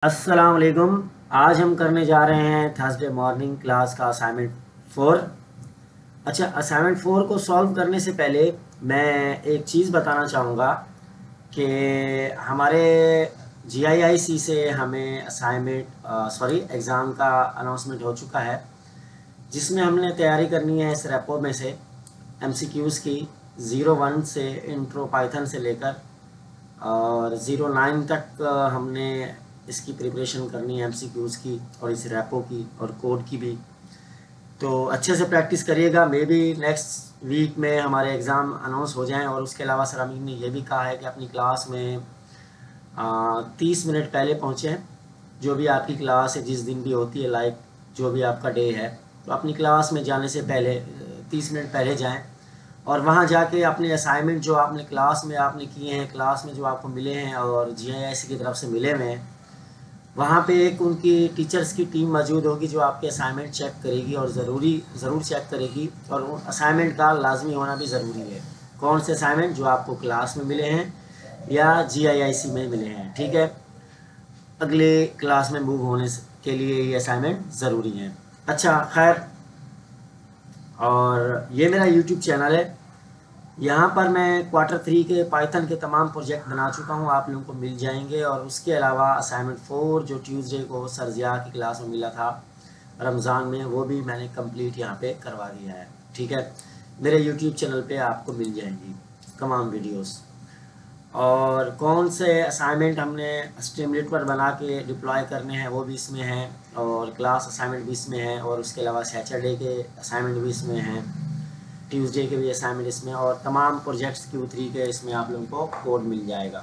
अस्सलाम वालेकुम। आज हम करने जा रहे हैं थर्सडे मॉर्निंग क्लास का असाइनमेंट 4। अच्छा, असाइनमेंट 4 को सॉल्व करने से पहले मैं एक चीज़ बताना चाहूँगा कि हमारे जीआईआईसी से हमें एग्ज़ाम का अनाउंसमेंट हो चुका है, जिसमें हमने तैयारी करनी है इस रेपो में से एमसीक्यूज़ की 01 से इंट्रो पाइथन से लेकर और 09 तक हमने इसकी प्रिपरेशन करनी है एमसीक्यूज़ की और इस रेपो की और कोड की भी। तो अच्छे से प्रैक्टिस करिएगा। मे बी नेक्स्ट वीक में हमारे एग्ज़ाम अनाउंस हो जाएं। और उसके अलावा सर अमीन ने यह भी कहा है कि अपनी क्लास में 30 मिनट पहले पहुँचें। जो भी आपकी क्लास है, जिस दिन भी होती है, लाइक जो भी आपका डे है, तो अपनी क्लास में जाने से पहले 30 मिनट पहले जाएं और वहाँ जाके अपने असाइनमेंट जो आपने क्लास में आपने किए हैं, क्लास में जो आपको मिले हैं और जीआईआईसी की तरफ से मिले हुए हैं, वहाँ पे एक उनकी टीचर्स की टीम मौजूद होगी जो आपके असाइनमेंट चेक करेगी और ज़रूर चेक करेगी। और असाइनमेंट का लाजमी होना भी ज़रूरी है। कौन से असाइनमेंट? जो आपको क्लास में मिले हैं या जीआईआईसी में मिले हैं। ठीक है, अगले क्लास में मूव होने के लिए ये असाइनमेंट ज़रूरी है। अच्छा, खैर, और ये मेरा यूट्यूब चैनल है। यहाँ पर मैं Q3 के पाइथन के तमाम प्रोजेक्ट बना चुका हूँ, आप लोगों को मिल जाएंगे। और उसके अलावा असाइनमेंट 4 जो ट्यूसडे को सर ज़िया की क्लास में मिला था रमज़ान में, वो भी मैंने कंप्लीट यहाँ पे करवा दिया है। ठीक है, मेरे यूट्यूब चैनल पे आपको मिल जाएंगी तमाम वीडियोस। और कौन से असाइनमेंट हमने स्ट्रीमलीट पर बना के डिप्लॉय करने हैं वो भी इसमें हैं, और क्लास असाइनमेंट भी इसमें है, और उसके अलावा सैटरडे के असाइनमेंट भी इसमें हैं, ट्यूसडे के भी असाइनमेंट इसमें, और तमाम प्रोजेक्ट्स Q3 के इसमें आप लोगों को कोड मिल जाएगा।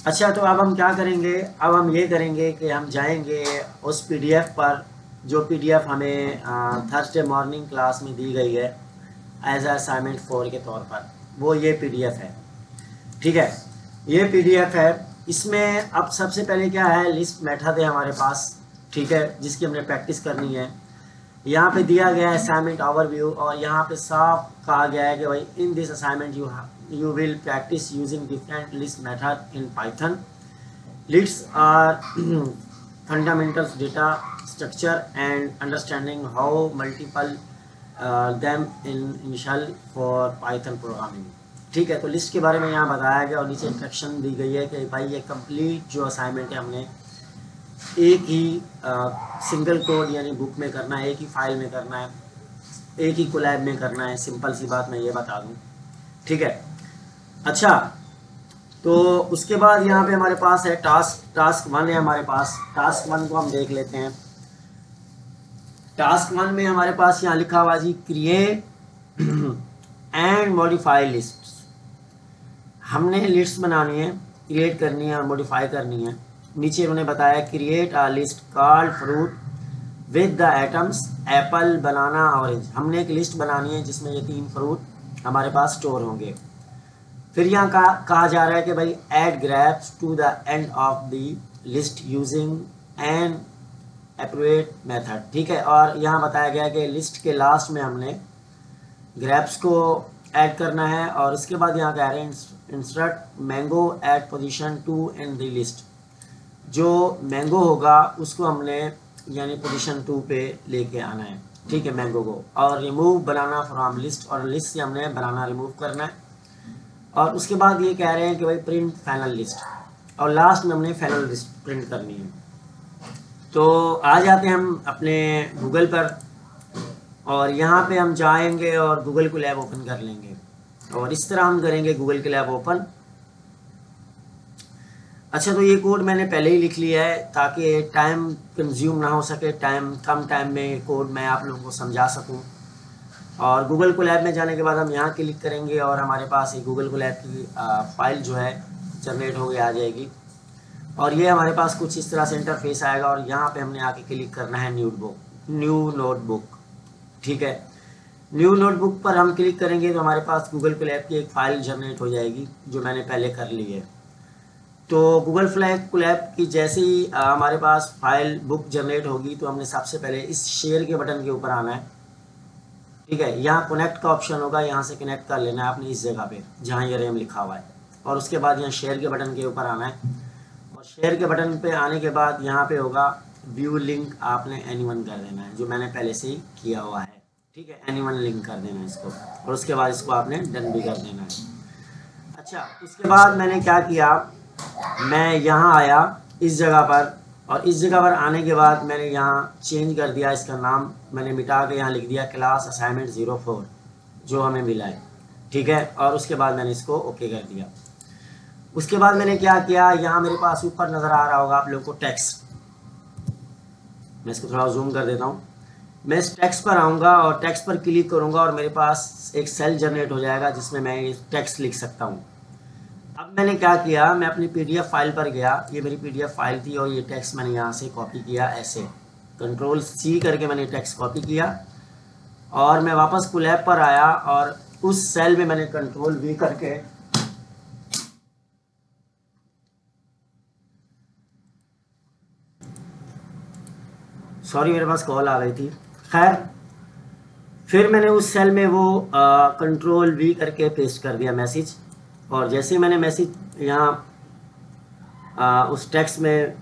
अच्छा, तो अब हम क्या करेंगे? अब हम ये करेंगे कि हम जाएंगे उस PDF पर जो PDF हमें थर्सडे मॉर्निंग क्लास में दी गई है एज असाइनमेंट 4 के तौर पर। वो ये PDF है। ठीक है, ये PDF है। इसमें अब सबसे पहले क्या है, लिस्ट मेथड है हमारे पास। ठीक है, जिसकी हमने प्रैक्टिस करनी है। यहाँ पे दिया गया है असाइनमेंट ओवरव्यू, और यहाँ पे साफ कहा गया है कि भाई in this assignment you will practise using different list method in Python. Lists are fundamentals data structure and understanding how multiple them initial for Python programming. ठीक है, तो लिस्ट के बारे में यहाँ बताया गया और नीचे इंस्ट्रक्शन दी गई है कि भाई ये कंप्लीट जो असाइनमेंट है हमने एक ही सिंगल कोड यानी बुक में करना है, एक ही फाइल में करना है, एक ही कोलैब में करना है। सिंपल सी बात मैं ये बता दूं। ठीक है, अच्छा, तो उसके बाद यहाँ पे हमारे पास है टास्क 1 है हमारे पास। टास्क 1 को हम देख लेते हैं। टास्क 1 में हमारे पास यहाँ लिखा हुआ जी, क्रिएट एंड मॉडिफाई लिस्ट। हमने लिस्ट बनानी है, क्रिएट करनी है और मॉडिफाई करनी है। नीचे उन्होंने बताया create a list called fruit with the items Apple, banana, orange. हमने एक लिस्ट बनानी है जिसमें ये 3 फ्रूट हमारे पास स्टोर होंगे। फिर यहाँ कहा जा रहा है कि भाई add grapes to the end of the list using an appropriate method. ठीक है, और यहाँ बताया गया कि लिस्ट के लास्ट में हमने ग्रैप्स को ऐड करना है। और उसके बाद यहाँ कह रहे हैं insert mango at position 2 in the list. जो मैंगो होगा उसको हमने यानी पोजीशन 2 पे लेके आना है। ठीक है, मैंगो को। और रिमूव बनाना फ्रॉम लिस्ट, और लिस्ट से हमने बनाना रिमूव करना है। और उसके बाद ये कह रहे हैं कि भाई प्रिंट फाइनल लिस्ट, और लास्ट में हमने फाइनल लिस्ट प्रिंट करनी है। तो आ जाते हैं हम अपने गूगल पर, और यहाँ पे हम जाएंगे और गूगल को लैब ओपन कर लेंगे। और इस तरह हम करेंगे गूगल के लैब ओपन। अच्छा, तो ये कोड मैंने पहले ही लिख लिया है ताकि टाइम कंज्यूम ना हो सके, कम टाइम में कोड मैं आप लोगों को समझा सकूं। और गूगल कोलैब में जाने के बाद हम यहाँ क्लिक करेंगे और हमारे पास एक गूगल कोलैब की फाइल जो है जनरेट हो गई आ जाएगी। और ये हमारे पास कुछ इस तरह से इंटरफेस आएगा, और यहाँ पे हमने आके क्लिक करना है न्यू नोटबुक। ठीक है, न्यू नोटबुक पर हम क्लिक करेंगे तो हमारे पास गूगल कोलैब की एक फ़ाइल जनरेट हो जाएगी जो मैंने पहले कर ली है। तो गूगल कोलैब की जैसे ही हमारे पास फाइल बुक जनरेट होगी तो हमने सबसे पहले इस शेयर के बटन के ऊपर आना है। ठीक है, यहाँ कनेक्ट का ऑप्शन होगा, यहाँ से कनेक्ट कर लेना है आपने इस जगह पे जहाँ ये रेम लिखा हुआ है। और उसके बाद यहाँ शेयर के बटन के ऊपर आना है, और शेयर के बटन पे आने के बाद यहाँ पे होगा व्यू लिंक, आपने एनीवन कर देना है, जो मैंने पहले से ही किया हुआ है। ठीक है, एनीवन लिंक कर देना है इसको, और उसके बाद इसको आपने डन भी कर देना है। अच्छा, उसके बाद मैंने क्या किया, मैं यहाँ आया इस जगह पर, और इस जगह पर आने के बाद मैंने यहाँ चेंज कर दिया, इसका नाम मैंने मिटा के यहाँ लिख दिया क्लास असाइनमेंट 04 जो हमें मिला है। ठीक है, और उसके बाद मैंने इसको ओके कर दिया। उसके बाद मैंने क्या किया, यहाँ मेरे पास ऊपर नज़र आ रहा होगा आप लोगों को टेक्स्ट, मैं इसको थोड़ा जूम कर देता हूँ। मैं इस टेक्स्ट पर आऊँगा और टेक्स्ट पर क्लिक करूँगा और मेरे पास एक सेल जनरेट हो जाएगा जिसमें मैं ये टेक्स्ट लिख सकता हूँ। अब मैंने क्या किया, मैं अपनी PDF फाइल पर गया, ये मेरी PDF फाइल थी और ये टेक्स्ट मैंने यहाँ से कॉपी किया, ऐसे Ctrl+C करके मैंने टेक्स्ट कॉपी किया, और मैं वापस कोलैब पर आया और उस सेल में मैंने Ctrl+V करके सॉरी मेरे पास कॉल आ गई थी, खैर फिर मैंने उस सेल में वो Ctrl+V करके पेस्ट कर दिया मैसेज, और जैसे मैंने मैसेज यहाँ उस टेक्स्ट में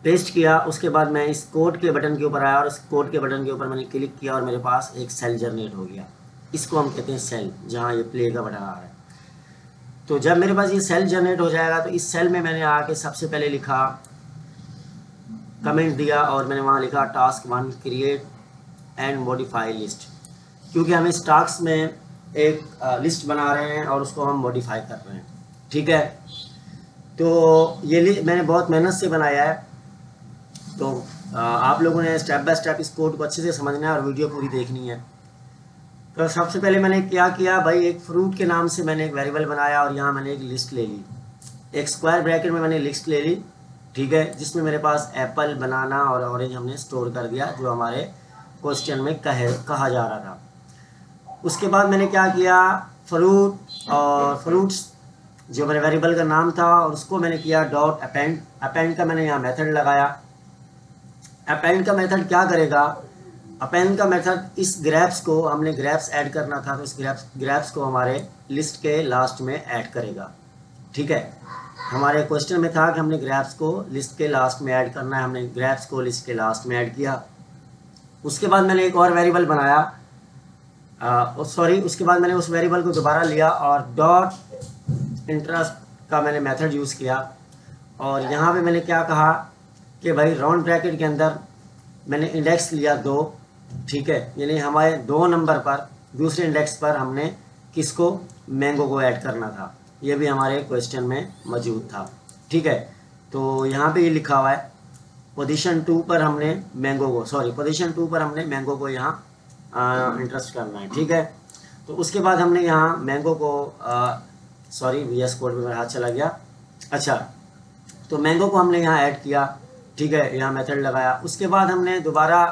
पेस्ट किया, उसके बाद मैं इस कोड के बटन के ऊपर आया और इस कोड के बटन के ऊपर मैंने क्लिक किया और मेरे पास एक सेल जनरेट हो गया। इसको हम कहते हैं सेल, जहाँ ये प्ले का बटन आ रहा है। तो जब मेरे पास ये सेल जनरेट हो जाएगा तो इस सेल में मैंने आके सबसे पहले लिखा, कमेंट दिया, और मैंने वहाँ लिखा task 1 create and modify list, क्योंकि हम इस टास्क में एक लिस्ट बना रहे हैं और उसको हम मॉडिफाई कर रहे हैं। ठीक है, तो ये मैंने बहुत मेहनत से बनाया है, तो आप लोगों ने स्टेप बाय स्टेप इस कोड को अच्छे से समझना है और वीडियो पूरी देखनी है। तो सबसे पहले मैंने क्या किया भाई, एक फ्रूट के नाम से मैंने एक वेरिएबल बनाया और यहाँ मैंने एक लिस्ट ले ली, एक स्क्वायर ब्रैकेट में मैंने लिस्ट ले ली। ठीक है, जिसमें मेरे पास एप्पल, बनाना और ऑरेंज हमने स्टोर कर दिया, जो हमारे क्वेश्चन में कहा जा रहा था। उसके बाद मैंने क्या किया, फ्रूट और फ्रूट्स जो मेरे वेरिएबल का नाम था, और उसको मैंने किया डॉट अपेंड। अपेंड का मैंने यहाँ मेथड लगाया। अपेंड का मेथड क्या करेगा, अपेंड का मेथड इस ग्रैप्स को, हमने ग्रैप्स ऐड करना था तो इस ग्रैप्स को हमारे लिस्ट के लास्ट में ऐड करेगा। ठीक है, हमारे क्वेश्चन में था कि हमने ग्रैप्स को लिस्ट के लास्ट में ऐड करना है, हमने ग्रैप्स को लिस्ट के लास्ट में ऐड किया। उसके बाद मैंने एक और वेरिएबल बनाया, उसके बाद मैंने उस वेरिएबल को दोबारा लिया और डॉट इंटरेस्ट का मैंने मेथड यूज़ किया, और यहाँ पे मैंने क्या कहा कि भाई राउंड ब्रैकेट के अंदर मैंने इंडेक्स लिया 2। ठीक है, यानी हमारे 2 नंबर पर दूसरे इंडेक्स पर हमने किसको, मैंगो को ऐड करना था। ये भी हमारे क्वेश्चन में मौजूद था। ठीक है, तो यहाँ पे ये लिखा हुआ है पोजीशन 2 पर हमने मैंगो को यहाँ इंटरेस्ट करना है। ठीक है, तो उसके बाद हमने यहाँ मैंगो को VS कोड में मेरा हाथ चला गया। अच्छा, तो मैंगो को हमने यहाँ ऐड किया। ठीक है, यहाँ मेथड लगाया। उसके बाद हमने दोबारा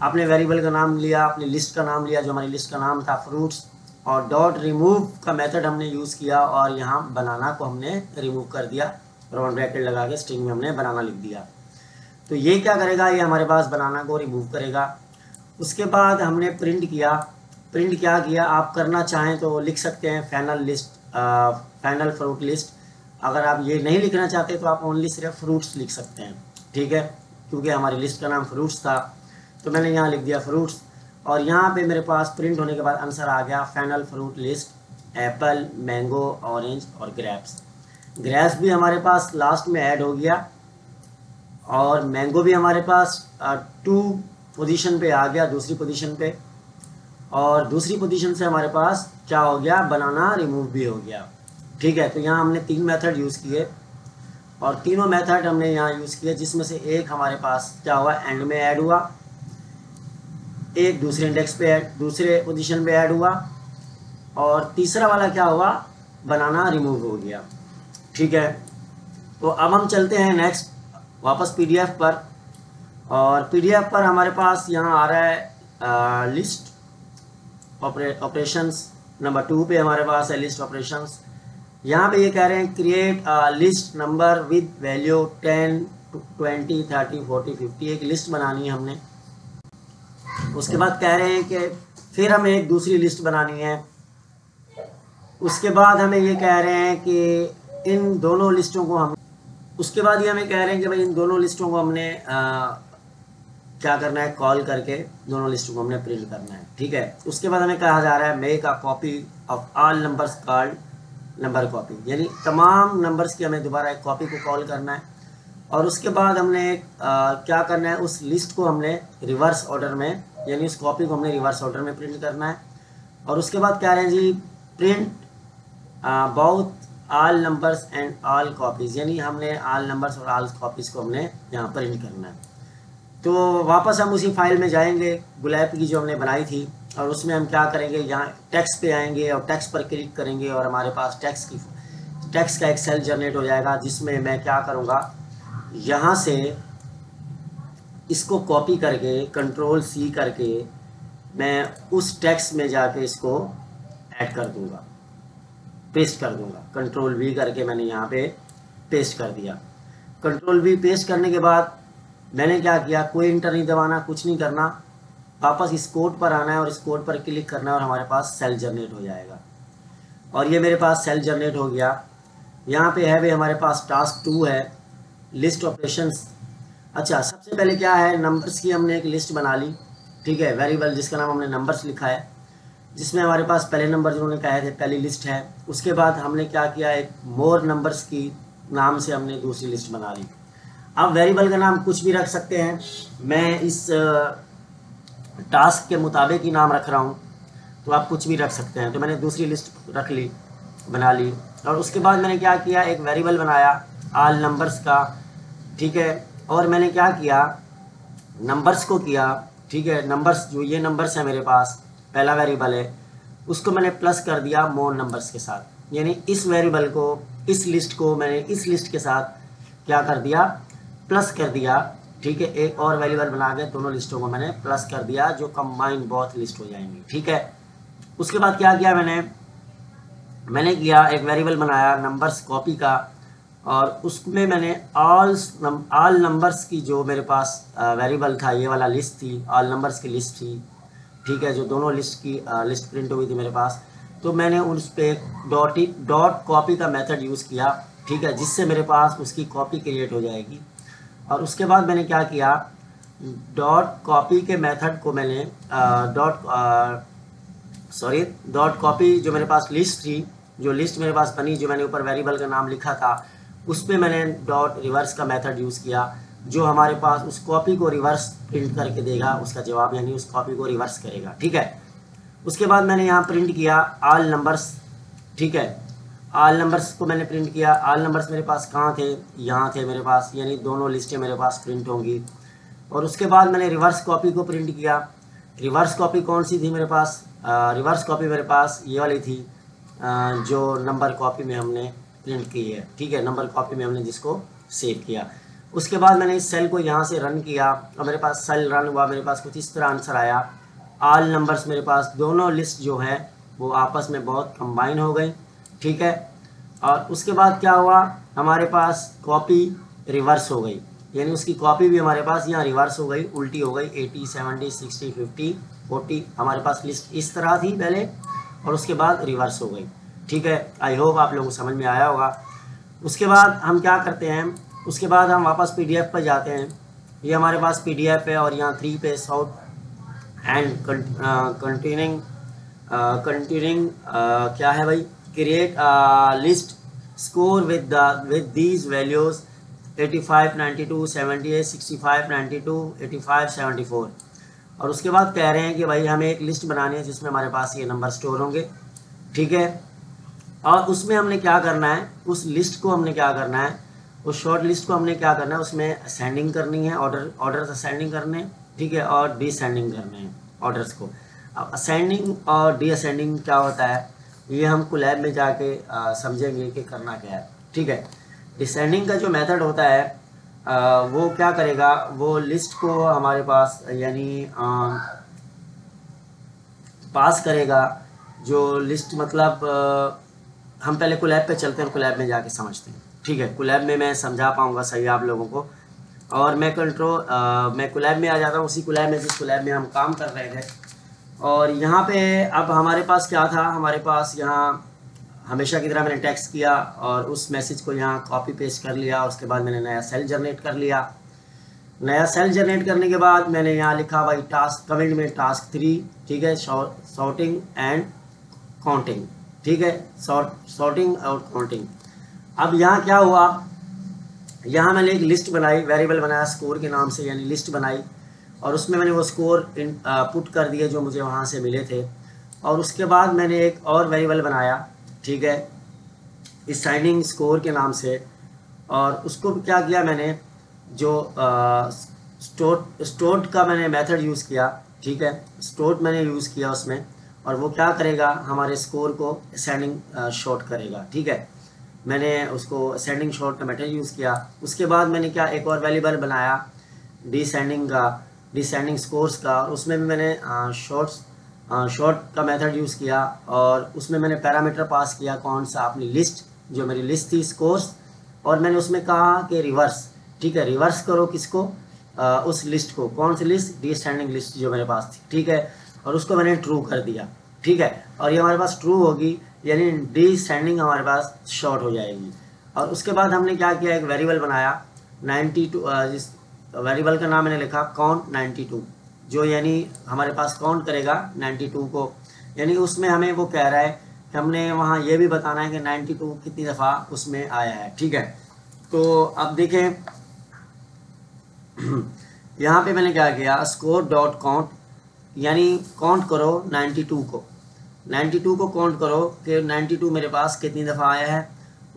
अपने वेरिएबल का नाम लिया, अपनी लिस्ट का नाम लिया, जो हमारी लिस्ट का नाम था फ्रूट्स, और डॉट रिमूव का मेथड हमने यूज़ किया और यहाँ बनाना को हमने रिमूव कर दिया, राउंड ब्रैकेट लगा के स्ट्रिंग में हमने बनाना लिख दिया। तो ये क्या करेगा, ये हमारे पास बनाना को रिमूव करेगा। उसके बाद हमने प्रिंट किया। प्रिंट क्या किया, आप करना चाहें तो लिख सकते हैं फाइनल फ्रूट लिस्ट। अगर आप ये नहीं लिखना चाहते तो आप ओनली सिर्फ फ्रूट्स लिख सकते हैं। ठीक है, क्योंकि हमारी लिस्ट का नाम फ्रूट्स था तो मैंने यहाँ लिख दिया फ्रूट्स, और यहाँ पे मेरे पास प्रिंट होने के बाद आंसर आ गया final fruit list Apple, mango, orange और ग्रेप्स। ग्रेप्स भी हमारे पास लास्ट में ऐड हो गया, और मैंगो भी हमारे पास 2 पोजीशन पे आ गया, दूसरी पोजीशन पे, और दूसरी पोजीशन से हमारे पास क्या हो गया, बनाना रिमूव भी हो गया। ठीक है, तो यहाँ हमने 3 मेथड यूज़ किए, और तीनों मेथड हमने यहाँ यूज़ किए, जिसमें से एक हमारे पास क्या हुआ, एंड में ऐड हुआ, एक दूसरे इंडेक्स पे दूसरे पोजीशन पे ऐड हुआ, और तीसरा वाला क्या हुआ, बनाना रिमूव हो गया। ठीक है, तो अब हम चलते हैं नेक्स्ट वापस PDF पर, और PDF पर हमारे पास यहाँ आ रहा है लिस्ट ऑपरेशंस। नंबर 2 पे हमारे पास है लिस्ट ऑपरेशंस। यहाँ पे ये कह रहे हैं create list number with value 10, 20, 30, 40, 50। एक लिस्ट बनानी है हमने। उसके बाद कह रहे हैं कि फिर हमें एक दूसरी लिस्ट बनानी है। उसके बाद हमें ये कह रहे हैं कि इन दोनों लिस्टों को हम उसके बाद ये हमें कह रहे हैं कि भाई इन दोनों लिस्टों को हमने क्या करना है, कॉल करके दोनों लिस्टों को हमने प्रिंट करना है। ठीक है, उसके बाद हमें कहा जा रहा है make a copy of all numbers called number copy, यानी तमाम नंबर्स की हमें दोबारा एक कॉपी को कॉल करना है। और उसके बाद हमने क्या करना है, उस लिस्ट को हमने रिवर्स ऑर्डर में, यानी उस कॉपी को हमने रिवर्स ऑर्डर में प्रिंट करना है। और उसके बाद कह रहे हैं जी print both all numbers and all copies, यानी हमने ऑल नंबर्स और ऑल कॉपीज़ को हमने यहाँ प्रिंट करना है। तो वापस हम उसी फाइल में जाएंगे गुलाब की जो हमने बनाई थी, और उसमें हम क्या करेंगे, यहाँ टेक्स्ट पे आएंगे और टेक्स्ट पर क्लिक करेंगे और हमारे पास टेक्स्ट का एक सेल जनरेट हो जाएगा, जिसमें मैं क्या करूँगा, यहाँ से इसको कॉपी करके कंट्रोल C करके मैं उस टेक्स्ट में जाके इसको ऐड कर दूँगा, पेस्ट कर दूँगा। कंट्रोल V करके मैंने यहाँ पे पेस्ट कर दिया। कंट्रोल V पेस्ट करने के बाद मैंने क्या किया, कोई इंटर नहीं दबाना, कुछ नहीं करना, वापस इस कोड पर आना है और इस कोड पर क्लिक करना है और हमारे पास सेल जनरेट हो जाएगा। और ये मेरे पास सेल जनरेट हो गया। यहाँ पे है भाई हमारे पास टास्क 2 है, लिस्ट ऑपरेशंस। अच्छा, सबसे पहले क्या है, नंबर्स की हमने एक लिस्ट बना ली। ठीक है, वेरिएबल जिसका नाम हमने नंबर्स लिखा है, जिसमें हमारे पास पहले नंबर जिन्होंने कहे थे पहली लिस्ट है। उसके बाद हमने क्या किया, एक मोर नंबर्स की नाम से हमने दूसरी लिस्ट बना ली। अब वेरिएबल का नाम कुछ भी रख सकते हैं, मैं इस टास्क के मुताबिक ही नाम रख रहा हूँ, तो आप कुछ भी रख सकते हैं। तो मैंने दूसरी लिस्ट रख ली, बना ली। और उसके बाद मैंने क्या किया, एक वेरिएबल बनाया ऑल नंबर्स का। ठीक है, और मैंने क्या किया, नंबर्स को किया। ठीक है, नंबर्स जो ये नंबर्स है मेरे पास, पहला वेरिएबल है, उसको मैंने प्लस कर दिया मोर नंबर्स के साथ, यानी इस वेरिएबल को, इस लिस्ट को मैंने इस लिस्ट के साथ क्या कर दिया, प्लस कर दिया। ठीक है, एक और वेरिएबल बना के दोनों लिस्टों को मैंने प्लस कर दिया, जो कंबाइन बोथ लिस्ट हो जाएंगी। ठीक है, उसके बाद क्या किया मैंने किया, एक वेरिएबल बनाया नंबर्स कॉपी का, और उसमें मैंने ऑल नंबर्स की जो मेरे पास वेरिएबल था, ये वाला लिस्ट थी, ऑल नंबर्स की लिस्ट थी। ठीक है, जो दोनों लिस्ट की लिस्ट प्रिंट हुई थी मेरे पास, तो मैंने उस पर डॉट कॉपी का मेथड यूज़ किया। ठीक है, जिससे मेरे पास उसकी कॉपी क्रिएट हो जाएगी। और उसके बाद मैंने क्या किया, डॉट कॉपी के मेथड को मैंने डॉट कॉपी जो मेरे पास लिस्ट थी, जो लिस्ट मेरे पास बनी, जो मैंने ऊपर वेरिएबल का नाम लिखा था, उस पर मैंने डॉट रिवर्स का मेथड यूज़ किया, जो हमारे पास उस कॉपी को रिवर्स प्रिंट करके देगा उसका जवाब, यानी उस कॉपी को रिवर्स करेगा। ठीक है, उसके बाद मैंने यहाँ प्रिंट किया ऑल नंबर्स। ठीक है, ऑल नंबर्स को मैंने प्रिंट किया। ऑल नंबर्स मेरे पास कहाँ थे, यहाँ थे मेरे पास, यानी दोनों लिस्टें मेरे पास प्रिंट होंगी। और उसके बाद मैंने रिवर्स कॉपी को प्रिंट किया। रिवर्स कॉपी कौन सी थी मेरे पास, रिवर्स कॉपी मेरे पास ये वाली थी, जो नंबर कॉपी में हमने प्रिंट की है। ठीक है, नंबर कॉपी में हमने जिसको सेव किया। उसके बाद मैंने इस सेल को यहाँ से रन किया और मेरे पास सेल रन हुआ, मेरे पास कुछ इस तरह आंसर आया। ऑल नंबर्स मेरे पास दोनों लिस्ट जो है वो आपस में बहुत कंबाइन हो गई। ठीक है, और उसके बाद क्या हुआ, हमारे पास कॉपी रिवर्स हो गई, यानी उसकी कॉपी भी हमारे पास यहाँ रिवर्स हो गई, उल्टी हो गई। 80, 70, 60, 50, 40 हमारे पास लिस्ट इस तरह थी पहले, और उसके बाद रिवर्स हो गई। ठीक है, आई होप आप लोगों को समझ में आया होगा। उसके बाद हम क्या करते हैं, उसके बाद हम वापस PDF पर जाते हैं। ये हमारे पास PDF है और यहाँ 3 पे शॉर्ट एंड कंटिन्यूइंग क्या है भाई, create list score with these values 85, 92, 78, 65, 92, 85, 74। और उसके बाद कह रहे हैं कि भाई हमें एक लिस्ट बनानी है जिसमें हमारे पास ये नंबर स्टोर होंगे। ठीक है, और उसमें हमने क्या करना है, उस लिस्ट को हमने क्या करना है, उस शॉर्ट लिस्ट को हमने क्या करना है, उसमें असेंडिंग करनी है, ऑर्डर असेंडिंग करने। ठीक है, और डिसेंडिंग करने हैं ऑर्डर्स को। अब असेंडिंग और डिसेंडिंग क्या होता है, ये हम कोलैब में जाके समझेंगे कि करना क्या है। ठीक है, डिसेंडिंग का जो मेथड होता है वो क्या करेगा, वो लिस्ट को हमारे पास यानी पास करेगा, जो लिस्ट मतलब हम पहले कोलैब पे चलते हैं, कोलैब में जाके समझते हैं। ठीक है, कोलैब में मैं समझा पाऊँगा सही आप लोगों को। और मैं मैं कोलैब में आ जाता हूँ, उसी कोलैब में जिस कोलैब में हम काम कर रहे थे। और यहाँ पे अब हमारे पास क्या था, हमारे पास यहाँ हमेशा की तरह मैंने टेक्स्ट किया और उस मैसेज को यहाँ कॉपी पेस्ट कर लिया। उसके बाद मैंने नया सेल जनरेट कर लिया। नया सेल जनरेट करने के बाद मैंने यहाँ लिखा भाई टास्क, कमेंट में टास्क 3, ठीक है, सॉर्टिंग एंड काउंटिंग, ठीक है, सॉर्टिंग और काउंटिंग। अब यहाँ क्या हुआ, यहाँ मैंने एक लिस्ट बनाई, वेरिएबल बनाया स्कोर के नाम से, यानी लिस्ट बनाई, और उसमें मैंने वो स्कोर पुट कर दिए जो मुझे वहाँ से मिले थे। और उसके बाद मैंने एक और वेरिएबल बनाया, ठीक है, असाइनिंग स्कोर के नाम से, और उसको क्या किया मैंने, जो स्टोर्ड का मैंने मेथड यूज़ किया, ठीक है, स्टोर्ड मैंने यूज़ किया उसमें, और वो क्या करेगा, हमारे स्कोर को असेंडिंग शॉर्ट करेगा, ठीक है। मैंने उसको असेंडिंग शॉर्ट का मेथड यूज़ किया। उसके बाद मैंने क्या एक और वेरिएबल बनाया डिसेंडिंग का, डिसेंडिंग स्कोर्स का, और उसमें भी मैंने शॉर्ट का मेथड यूज़ किया, और उसमें मैंने पैरामीटर पास किया कौन सा, अपनी लिस्ट, जो मेरी लिस्ट थी स्कोर्स, और मैंने उसमें कहा कि रिवर्स, ठीक है, रिवर्स करो किसको, उस लिस्ट को, कौन सी लिस्ट, डिसेंडिंग लिस्ट जो मेरे पास थी, ठीक है, और उसको मैंने ट्रू कर दिया, ठीक है, और ये हमारे पास ट्रू होगी, यानी डिसेंडिंग हमारे पास शॉर्ट हो जाएगी। और उसके बाद हमने क्या किया, एक वेरिएबल बनाया 92, जिस वेरिएबल का नाम मैंने लिखा काउंट 92, जो यानी हमारे पास काउंट करेगा 92 को, यानी उसमें हमें वो कह रहा है कि हमने वहाँ ये भी बताना है कि 92 कितनी दफ़ा उसमें आया है, ठीक है। तो अब देखें यहाँ पे मैंने क्या किया, स्कोर डॉट काउंट, यानी काउंट करो 92 को, 92 को काउंट करो कि 92 मेरे पास कितनी दफ़ा आया है।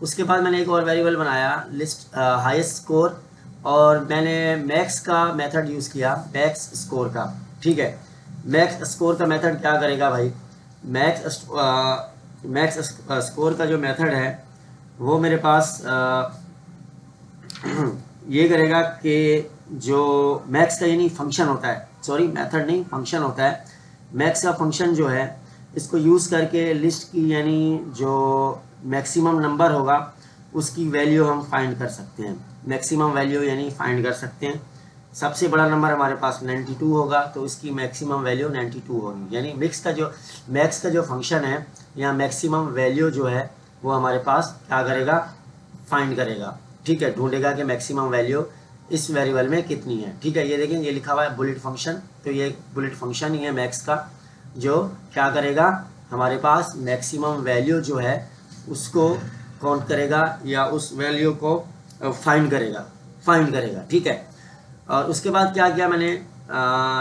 उसके बाद मैंने एक और वेरिएबल बनाया लिस्ट हाईएस्ट स्कोर, और मैंने मैक्स का मेथड यूज़ किया, मैक्स स्कोर का, ठीक है। मैक्स स्कोर का मेथड क्या करेगा भाई, मैक्स स्कोर का जो मेथड है वो मेरे पास ये करेगा कि जो मैक्स का यानी फंक्शन होता है, सॉरी मेथड नहीं फंक्शन होता है, मैक्स का फंक्शन जो है इसको यूज़ करके लिस्ट की यानी जो मैक्सिमम नंबर होगा उसकी वैल्यू हम फाइंड कर सकते हैं, मैक्सिमम वैल्यू यानी फाइंड कर सकते हैं। सबसे बड़ा नंबर हमारे पास 92 होगा तो इसकी मैक्सिमम वैल्यू 92 होगी, यानी मैक्स का जो फंक्शन है यहाँ मैक्सिमम वैल्यू जो है वो हमारे पास क्या करेगा, फाइंड करेगा, ठीक है, ढूंढेगा कि मैक्सिमम वैल्यू इस वेरिएबल में कितनी है, ठीक है। ये देखें ये लिखा हुआ है बुलेट फंक्शन, तो ये बुलेट फंक्शन ही है मैक्स का, जो क्या करेगा, हमारे पास मैक्सिमम वैल्यू जो है उसको काउंट करेगा या उस वैल्यू को फाइंड करेगा, ठीक है। और उसके बाद क्या किया मैंने,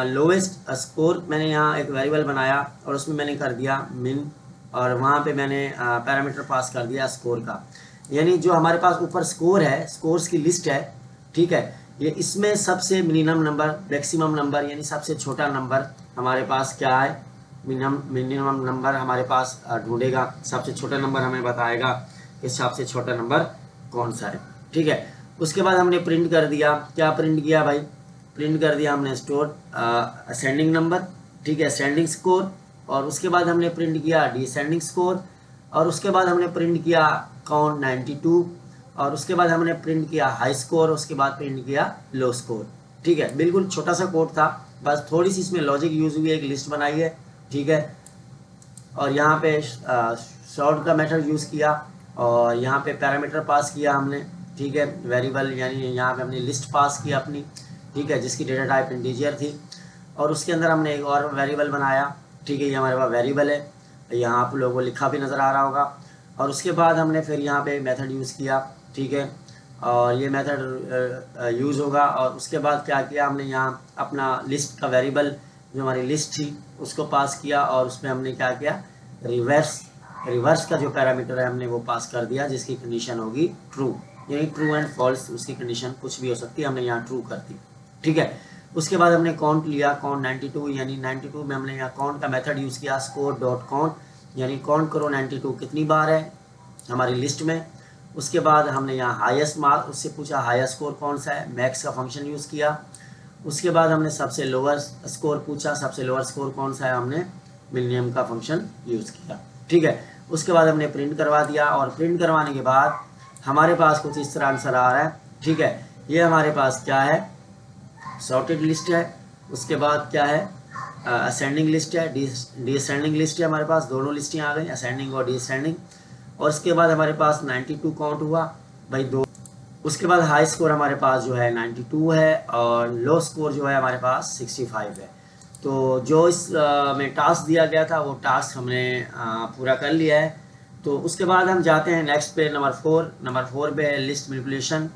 लोवेस्ट स्कोर, मैंने यहाँ एक वेरिएबल बनाया और उसमें मैंने कर दिया मिन, और वहाँ पे मैंने पैरामीटर पास कर दिया स्कोर का, यानी जो हमारे पास ऊपर स्कोर है, स्कोर्स की लिस्ट है, ठीक है, ये इसमें सबसे मिनिमम नंबर, मैक्सिमम नंबर यानी सबसे छोटा नंबर हमारे पास क्या है, मिनिमम नंबर हमारे पास ढूंढेगा, सबसे छोटा नंबर हमें बताएगा कि सबसे छोटा नंबर कौन सा है, ठीक है। उसके बाद हमने प्रिंट कर दिया, क्या प्रिंट किया भाई, प्रिंट कर दिया हमने स्टोर असेंडिंग नंबर, ठीक है, असेंडिंग स्कोर, और उसके बाद हमने प्रिंट किया डिसेंडिंग स्कोर, और उसके बाद हमने प्रिंट किया काउंट 92, और उसके बाद हमने प्रिंट किया हाई स्कोर, उसके बाद प्रिंट किया लो स्कोर, ठीक है। बिल्कुल छोटा सा कोड था, बस थोड़ी सी इसमें लॉजिक यूज हुई है, एक लिस्ट बनाई है, ठीक है, और यहाँ पे सॉर्ट का मेथड यूज़ किया, और यहाँ पे पैरामीटर पास किया हमने, ठीक है, वेरिएबल यानी यहाँ पे हमने लिस्ट पास की अपनी, ठीक है, जिसकी डेटा टाइप इंटीजर थी, और उसके अंदर हमने एक और वेरिएबल बनाया, ठीक है, ये हमारे पास वेरिएबल है, यहाँ आप लोगों को लिखा भी नज़र आ रहा होगा। और उसके बाद हमने फिर यहाँ पे मेथड यूज़ किया, ठीक है, और ये मेथड यूज़ होगा। और उसके बाद क्या किया हमने, यहाँ अपना लिस्ट का वेरिएबल जो हमारी लिस्ट थी उसको पास किया, और उसमें हमने क्या किया, रिवर्स का जो पैरामीटर है हमने वो पास कर दिया, जिसकी कंडीशन होगी ट्रू, यानी ट्रू एंड फॉल्स, उसकी कंडीशन कुछ भी हो सकती है, हमने यहाँ ट्रू कर दी, ठीक है। उसके बाद हमने काउंट लिया, काउंट 92, यानी 92 में हमने यहाँ काउंट का मेथड यूज़ किया, स्कोर डॉट काउंट, यानी काउंट करो 92 कितनी बार है हमारी लिस्ट में। उसके बाद हमने यहाँ हाईएस्ट मार्क, उससे पूछा हाईएस्ट स्कोर कौन सा है, मैक्स का फंक्शन यूज़ किया। उसके बाद हमने सबसे लोअर स्कोर पूछा, सबसे लोअर स्कोर कौन सा है, हमने मिनिमम का फंक्शन यूज़ किया, ठीक है। उसके बाद हमने प्रिंट करवा दिया, और प्रिंट करवाने के बाद हमारे पास कुछ इस तरह आंसर आ रहा है, ठीक है। ये हमारे पास क्या है, सॉर्टेड लिस्ट है, उसके बाद क्या है, असेंडिंग लिस्ट है, डिसेंडिंग लिस्ट है, हमारे पास दोनों लिस्टें आ गई, असेंडिंग और डिसेंडिंग। और इसके बाद हमारे पास 92 काउंट हुआ भाई दो। उसके बाद हाई स्कोर हमारे पास जो है 92 है और लो स्कोर जो है हमारे पास 65 है। तो जो इस में टास्क दिया गया था वो टास्क हमने पूरा कर लिया है। तो उसके बाद हम जाते हैं नेक्स्ट पे नंबर 4 पे है लिस्ट मैनिपुलेशन,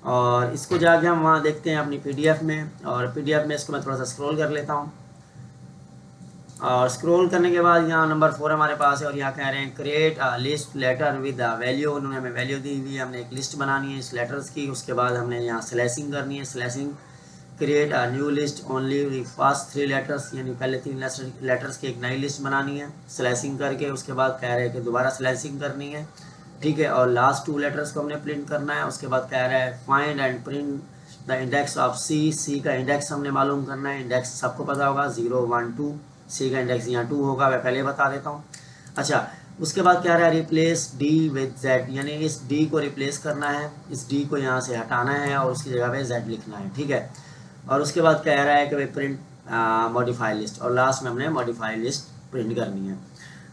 और इसको जाके हम वहाँ देखते हैं अपनी पीडीएफ में, और पीडीएफ में इसको मैं थोड़ा सा स्क्रॉल कर लेता हूँ। और स्क्रॉल करने के बाद यहाँ नंबर 4 हमारे पास है और यहाँ कह रहे हैं create a list letter with a value. उन्होंने हमें वैल्यू दी हुई है, हमने एक लिस्ट बनानी है इस लेटर्स की। उसके बाद हमने यहाँ स्लैशिंग करनी है, slashing create a new list only first 3 letters, यानी पहले 3 लेटर्स की एक नई लिस्ट बनानी है स्लैशिंग करके। उसके बाद कह रहे हैं कि दोबारा स्लैशिंग करनी है, ठीक है, और लास्ट 2 लेटर्स को हमने प्रिंट करना है। उसके बाद कह रहा है find and print the index of C का इंडेक्स हमने मालूम करना है। इंडेक्स सबको पता होगा 0 1 2, सी का इंडेक्स यहाँ 2 होगा, मैं पहले बता देता हूँ। अच्छा, उसके बाद क्या रहा है रिप्लेस डी विद जेड, यानी इस डी को रिप्लेस करना है, इस डी को यहाँ से हटाना है और उसकी जगह पे जेड लिखना है, ठीक है। और उसके बाद कह रहा है कि भाई प्रिंट मॉडिफाई लिस्ट, और लास्ट में हमने मॉडिफाई लिस्ट प्रिंट करनी है।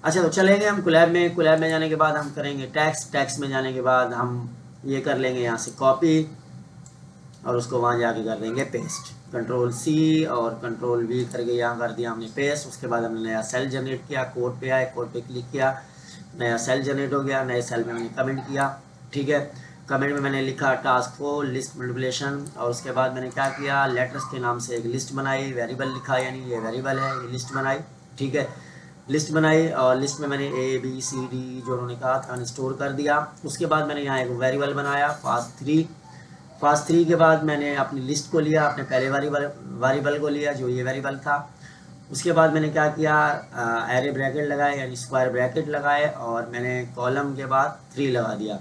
अच्छा, तो चलेंगे हम कोलैब में जाने के बाद हम करेंगे टैक्स में जाने के बाद हम ये कर लेंगे यहाँ से कॉपी और उसको वहाँ जाके कर देंगे पेस्ट, कंट्रोल सी और कंट्रोल वी करके यहाँ कर दिया हमने पेस्ट। उसके बाद हमने नया सेल जनरेट किया, कोड पे आए, कोड पे क्लिक किया, नया सेल जनरेट हो गया, नए सेल में मैंने कमेंट किया, ठीक है। कमेंट में मैंने लिखा टास्क 4 लिस्ट मैनिपुलेशन, और उसके बाद मैंने क्या किया लेटर्स के नाम से एक लिस्ट बनाई, वेरिएबल लिखा, यानी ये वेरिएबल है, ये लिस्ट बनाई, ठीक है। लिस्ट बनाई और लिस्ट में मैंने A B C D जो उन्होंने कहा था स्टोर कर दिया। उसके बाद मैंने यहाँ एक वेरिएबल बनाया फास्ट 3 के बाद मैंने अपनी लिस्ट को लिया, अपने पहले वेरिएबल को लिया जो ये वेरिएबल था। उसके बाद मैंने क्या किया एरे ब्रैकेट लगाए, यानी स्क्वायर ब्रैकेट लगाए, और मैंने कॉलम के बाद 3 लगा दिया।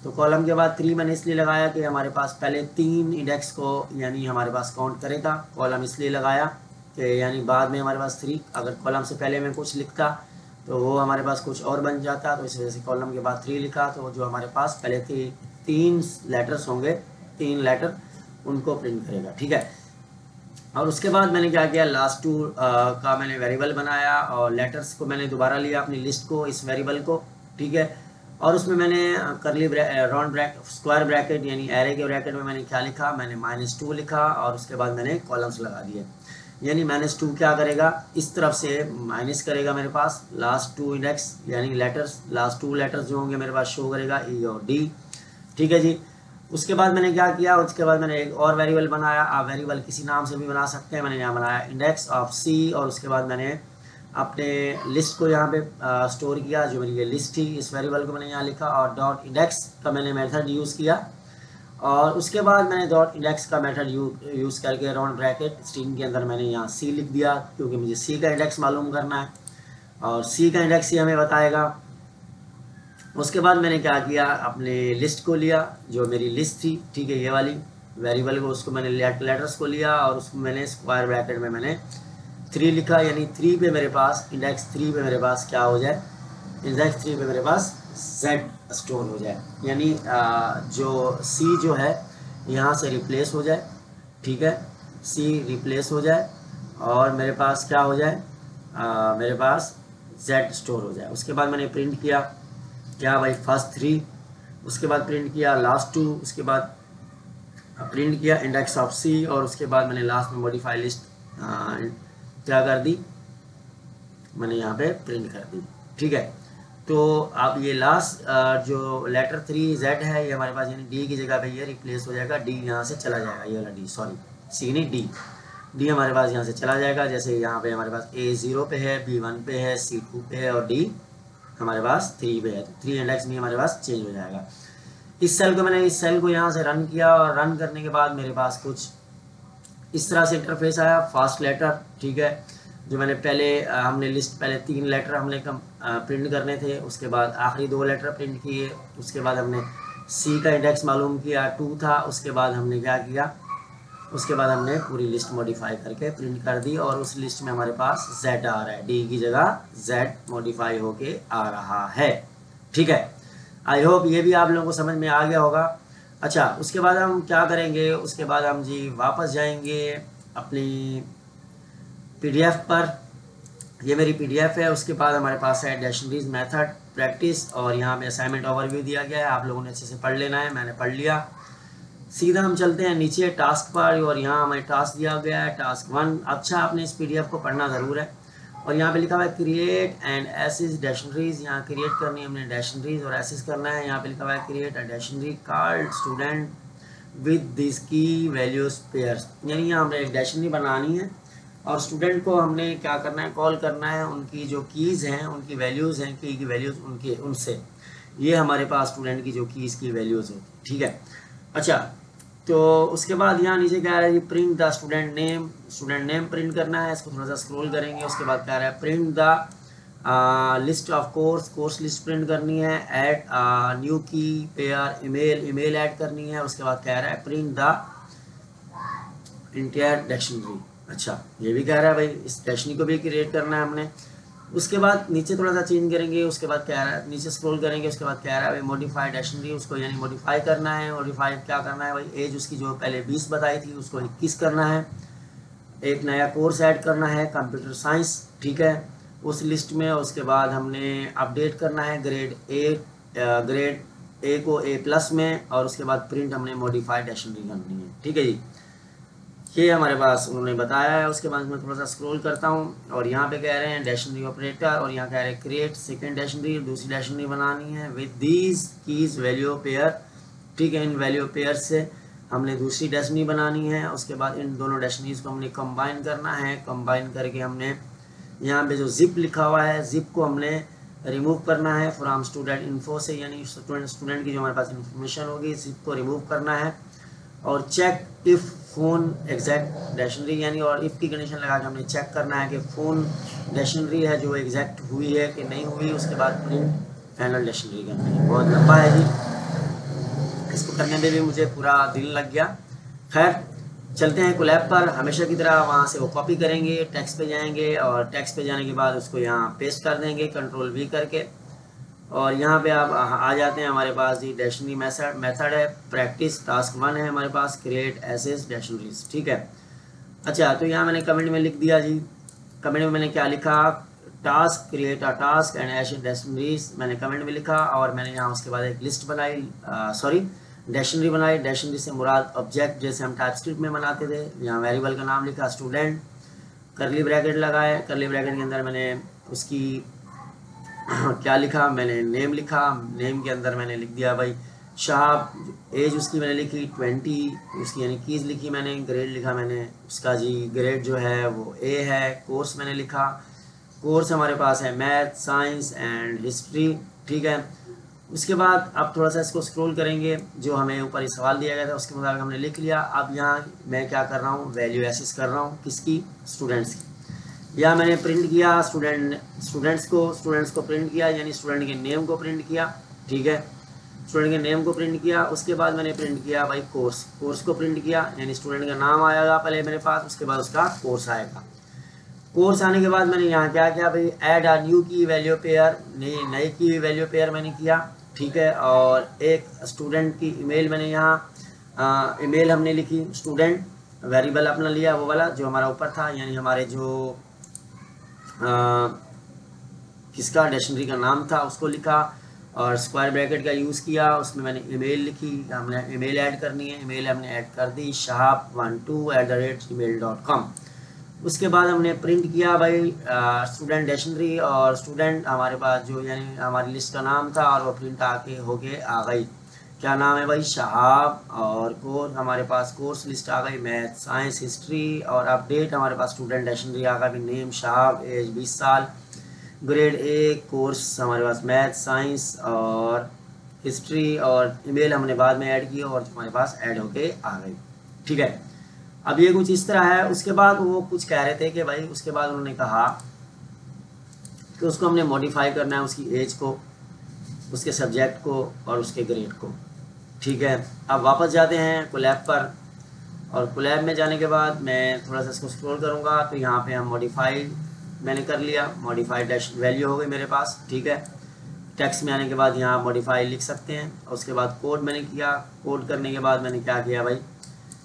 तो कॉलम के बाद 3 मैंने इसलिए लगाया कि हमारे पास पहले 3 इंडेक्स को यानी हमारे पास काउंट करेगा। कॉलम इसलिए लगाया कि यानी बाद में हमारे पास 3, अगर कॉलम से पहले मैं कुछ लिखता तो वो हमारे पास कुछ और बन जाता, तो इस वजह से कॉलम के बाद 3 लिखा। तो जो हमारे पास पहले 3 लेटर्स होंगे, 3 लेटर, उनको प्रिंट करेगा, ठीक है। और उसके बाद मैंने क्या किया लास्ट 2 का मैंने वेरिएबल बनाया और लेटर्स को मैंने दोबारा लिया अपनी लिस्ट को, इस वेरिएबल को, ठीक है। और उसमें मैंने करली राउंड स्क्वायर ब्रैकेट यानी एरे के ब्रैकेट में मैंने क्या लिखा, मैंने -2 लिखा, और उसके बाद मैंने कॉलम्स लगा दिए। यानी -2 क्या करेगा, इस तरफ से माइनस करेगा मेरे पास लास्ट 2 इंडेक्स यानी लेटर्स, लास्ट 2 लेटर्स जो होंगे मेरे पास शो करेगा E और D, ठीक है जी। उसके बाद मैंने क्या किया, उसके बाद मैंने एक और वेरिएबल बनाया। आप वेरिएबल किसी नाम से भी बना सकते हैं, मैंने यहाँ बनाया इंडेक्स ऑफ C, और उसके बाद मैंने अपने लिस्ट को यहाँ पे स्टोर किया, जो मेरी ये लिस्ट थी, इस वेरिएबल को मैंने यहाँ लिखा, और डॉट इंडेक्स का मैंने मेथड यूज़ किया। और उसके बाद मैंने डॉट इंडेक्स का मेथड यूज़ करके राउंड ब्रैकेट स्ट्रिंग के अंदर मैंने यहाँ C लिख दिया, क्योंकि मुझे C का इंडेक्स मालूम करना है और C का इंडेक्स ही हमें बताएगा। उसके बाद मैंने क्या किया, अपने लिस्ट को लिया जो मेरी लिस्ट थी, ठीक है, ये वाली वेरिएबल को, उसको मैंने लेटर्स को लिया और उसको मैंने स्क्वायर ब्रैकेट में मैंने 3 लिखा, यानी 3 पे मेरे पास इंडेक्स 3 पे मेरे पास क्या हो जाए, इंडेक्स 3 पे मेरे पास Z स्टोर हो जाए, यानी जो C जो है यहाँ से रिप्लेस हो जाए, ठीक है, C रिप्लेस हो जाए और मेरे पास क्या हो जाए, मेरे पास Z स्टोर हो जाए। उसके बाद मैंने प्रिंट किया क्या भाई फर्स्ट 3, उसके बाद प्रिंट किया लास्ट 2, उसके बाद प्रिंट किया इंडेक्स ऑफ C, और उसके बाद मैंने लास्ट में मॉडिफाई लिस्ट क्या कर दी, मैंने यहाँ पे प्रिंट कर दी, ठीक है। तो अब ये लास्ट जो लेटर 3 Z है ये हमारे पास, यानी D की जगह पे ये रिप्लेस हो जाएगा, D यहाँ से चला जाएगा, ये वाला D, सॉरी C नहीं D हमारे पास यहाँ से चला जाएगा। जैसे यहाँ पे हमारे पास A 0 पे है, B 1 पे है, C 2 पे है और D हमारे पास 3 पे है, तो 3 इंडेक्स में हमारे पास चेंज हो जाएगा। इस सेल को मैंने इस सेल को यहाँ से रन किया और रन करने के बाद मेरे पास कुछ इस तरह से इंटरफेस आया, फास्ट लेटर, ठीक है, जो मैंने पहले हमने लिस्ट पहले 3 लेटर हमने प्रिंट करने थे, उसके बाद आखिरी 2 लेटर प्रिंट किए, उसके बाद हमने C का इंडेक्स मालूम किया 2 था, उसके बाद हमने क्या किया, उसके बाद हमने पूरी लिस्ट मॉडिफाई करके प्रिंट कर दी और उस लिस्ट में हमारे पास Z आ रहा है, D की जगह Z मॉडिफाई होके आ रहा है, ठीक है। आई होप ये भी आप लोगों को समझ में आ गया होगा। अच्छा, उसके बाद हम क्या करेंगे, उसके बाद हम जी वापस जाएंगे अपनी PDF पर, ये मेरी PDF है। उसके बाद हमारे पास है डिक्शनरीज मेथड, प्रैक्टिस और यहाँ पे असाइनमेंट ओवरव्यू दिया गया है, आप लोगों ने अच्छे से पढ़ लेना है, मैंने पढ़ लिया। सीधा हम चलते हैं नीचे टास्क पर और यहाँ हमें टास्क दिया गया है टास्क 1। अच्छा, आपने इस PDF को पढ़ना ज़रूर है। और यहाँ पे लिखा हुआ है क्रिएट एंड एसिस डिक्शनरीज, यहाँ क्रिएट करनी है हमने डिक्शनरीज और एसिस करना है। यहाँ पे लिखा हुआ है create a dictionary called student with this की वैल्यूज पेयर्स, यानी यहाँ हमने एक डिक्शनरी बनानी है और स्टूडेंट को हमने क्या करना है, कॉल करना है, उनकी जो कीज़ हैं, उनकी वैल्यूज़ हैं, की वैल्यूज़ उनके उनसे, ये हमारे पास स्टूडेंट की जो कीज़ की वैल्यूज़ होती है। ठीक है, अच्छा, तो उसके बाद यहाँ नीचे क्या है, print the student name print करना है। इसको थोड़ा सा स्क्रॉल करेंगे, उसके बाद क्या है, print the list of course list print करनी है। ऐड न्यू की पेयर ईमेल ऐड करनी है। उसके बाद कह रहा है प्रिंट द इंटायर डिक्शनरी। अच्छा, ये भी कह रहा है भाई इस डिक्शनरी को भी क्रिएट करना है हमने। उसके बाद नीचे थोड़ा सा चेंज करेंगे, उसके बाद कह रहा है, नीचे स्क्रॉल करेंगे, उसके बाद कह रहा है भाई मॉडिफाई डिक्शनरी, उसको यानी मॉडिफाई करना है। मॉडिफाई क्या करना है भाई, एज उसकी जो पहले 20 बताई थी उसको 21 करना है। एक नया कोर्स ऐड करना है कंप्यूटर साइंस, ठीक है, उस लिस्ट में। उसके बाद हमने अपडेट करना है ग्रेड ए को A+ में, और उसके बाद प्रिंट हमने मॉडिफाई डिक्शनरी करनी है। ठीक है जी, ये हमारे पास उन्होंने बताया है। उसके बाद मैं थोड़ा सा स्क्रॉल करता हूँ और यहाँ पे कह रहे हैं डिक्शनरी ऑपरेटर, और यहाँ कह रहे हैं क्रिएट सेकंड डिक्शनरी, दूसरी डिक्शनरी बनानी है with these keys value pair. ठीक है, इन वैल्यू पेयर से हमने दूसरी डिक्शनरी बनानी है। उसके बाद इन दोनों डिक्शनरीज को हमने कंबाइन करना है। कंबाइन करके हमने यहाँ पे जो जिप लिखा हुआ है, जिप को हमने रिमूव करना है फ्रॉम स्टूडेंट इन्फो से, यानी स्टूडेंट की जो हमारे पास इन्फॉर्मेशन होगी, जिप को रिमूव करना है। और check if phone exact dictionary, यानी और इफ़ की कंडीशन लगा के हमने चेक करना है कि फ़ोन डिक्शनरी है जो एग्जैक्ट हुई है कि नहीं हुई। उसके बाद प्रिंट फाइनल डिक्शनरी करनी है। बहुत लंबा है जी, इसको करने में भी मुझे पूरा दिन लग गया। खैर, चलते हैं कोलैब पर। हमेशा की तरह वहाँ से वो कॉपी करेंगे, टेक्स्ट पे जाएंगे और टेक्स्ट पे जाने के बाद उसको यहाँ पेस्ट कर देंगे Ctrl+V करके। और यहाँ पे आप आ जाते हैं, हमारे पास ये डिक्शनरी मेथड है, प्रैक्टिस टास्क 1 है हमारे पास, क्रिएट एसेस डिक्शनरीज। ठीक है, अच्छा, तो यहाँ मैंने कमेंट में लिख दिया जी। कमेंट में मैंने क्या लिखा, task create a task and access dictionaries, मैंने कमेंट में लिखा। और मैंने यहाँ उसके बाद एक लिस्ट बनाई, डिक्शनरी बनाई। डिक्शनरी से मुराद ऑब्जेक्ट, जैसे हम टाइपस्क्रिप्ट में बनाते थे। यहाँ वेरिएबल का नाम लिखा स्टूडेंट, करली ब्रैकेट लगाए। करली ब्रैकेट के अंदर मैंने उसकी क्या लिखा, मैंने नेम लिखा। नेम के अंदर मैंने लिख दिया भाई शाहब। एज उसकी मैंने लिखी 20, उसकी यानी कीज़ लिखी मैंने। ग्रेड लिखा मैंने उसका जी, ग्रेड जो है वो A है। कोर्स मैंने लिखा, कोर्स हमारे पास है मैथ, साइंस एंड हिस्ट्री। ठीक है, उसके बाद अब थोड़ा सा इसको स्क्रॉल करेंगे, जो हमें ऊपर सवाल दिया गया था उसके मुताबिक हमने लिख लिया। अब यहाँ मैं क्या कर रहा हूँ, वैल्यू एसेस कर रहा हूँ, किसकी, स्टूडेंट्स की। या मैंने प्रिंट किया स्टूडेंट्स को प्रिंट किया, यानी स्टूडेंट के नेम को प्रिंट किया। ठीक है, स्टूडेंट के नेम को प्रिंट किया। उसके बाद मैंने प्रिंट किया भाई कोर्स को प्रिंट किया, यानी स्टूडेंट का नाम आएगा पहले मेरे पास, उसके बाद उसका कोर्स आएगा। कोर्स आने के बाद मैंने यहाँ क्या किया भाई, ऐड आ न्यू की वैल्यू पेयर, नई की वैल्यू पेयर मैंने किया। ठीक है, और एक स्टूडेंट की ईमेल मैंने यहाँ ईमेल हमने लिखी, स्टूडेंट वेरिएबल अपना लिया वो वाला जो हमारा ऊपर था, यानी हमारे जो किसका डिक्शनरी का नाम था उसको लिखा। और स्क्वायर ब्रैकेट का यूज़ किया, उसमें मैंने ईमेल लिखी, हमने ईमेल ऐड करनी है। ईमेल हमने ऐड कर दी shahab12@gmail.com। उसके बाद हमने प्रिंट किया भाई स्टूडेंट डिक्शनरी, और स्टूडेंट हमारे पास जो यानी हमारी लिस्ट का नाम था, और वो प्रिंट आके होके आ गई। क्या नाम है भाई, शहाब। और कोर्स हमारे पास कोर्स लिस्ट आ गई, मैथ, साइंस, हिस्ट्री। और अपडेट हमारे पास स्टूडेंट डिक्शनरी आ गई, नेम शहाब, एज 20 साल, ग्रेड A, कोर्स हमारे पास मैथ, साइंस और हिस्ट्री। और ईमेल हमने बाद में ऐड किया और हमारे पास ऐड होके आ गई। ठीक है, अब ये कुछ इस तरह है। उसके बाद वो कुछ कह रहे थे कि भाई, उसके बाद उन्होंने कहा कि उसको हमने मॉडिफाई करना है, उसकी एज को, उसके सब्जेक्ट को और उसके ग्रेड को। ठीक है, अब वापस जाते हैं कोलैब पर, और कोलैब में जाने के बाद मैं थोड़ा सा इसको स्क्रॉल करूँगा, तो यहाँ पे हम मॉडिफाई मैंने कर लिया, मॉडिफाइड वैल्यू हो गई मेरे पास। ठीक है, टेक्स्ट में आने के बाद यहाँ मॉडिफाई लिख सकते हैं। उसके बाद कोड मैंने किया, कोड करने के बाद मैंने क्या किया भाई,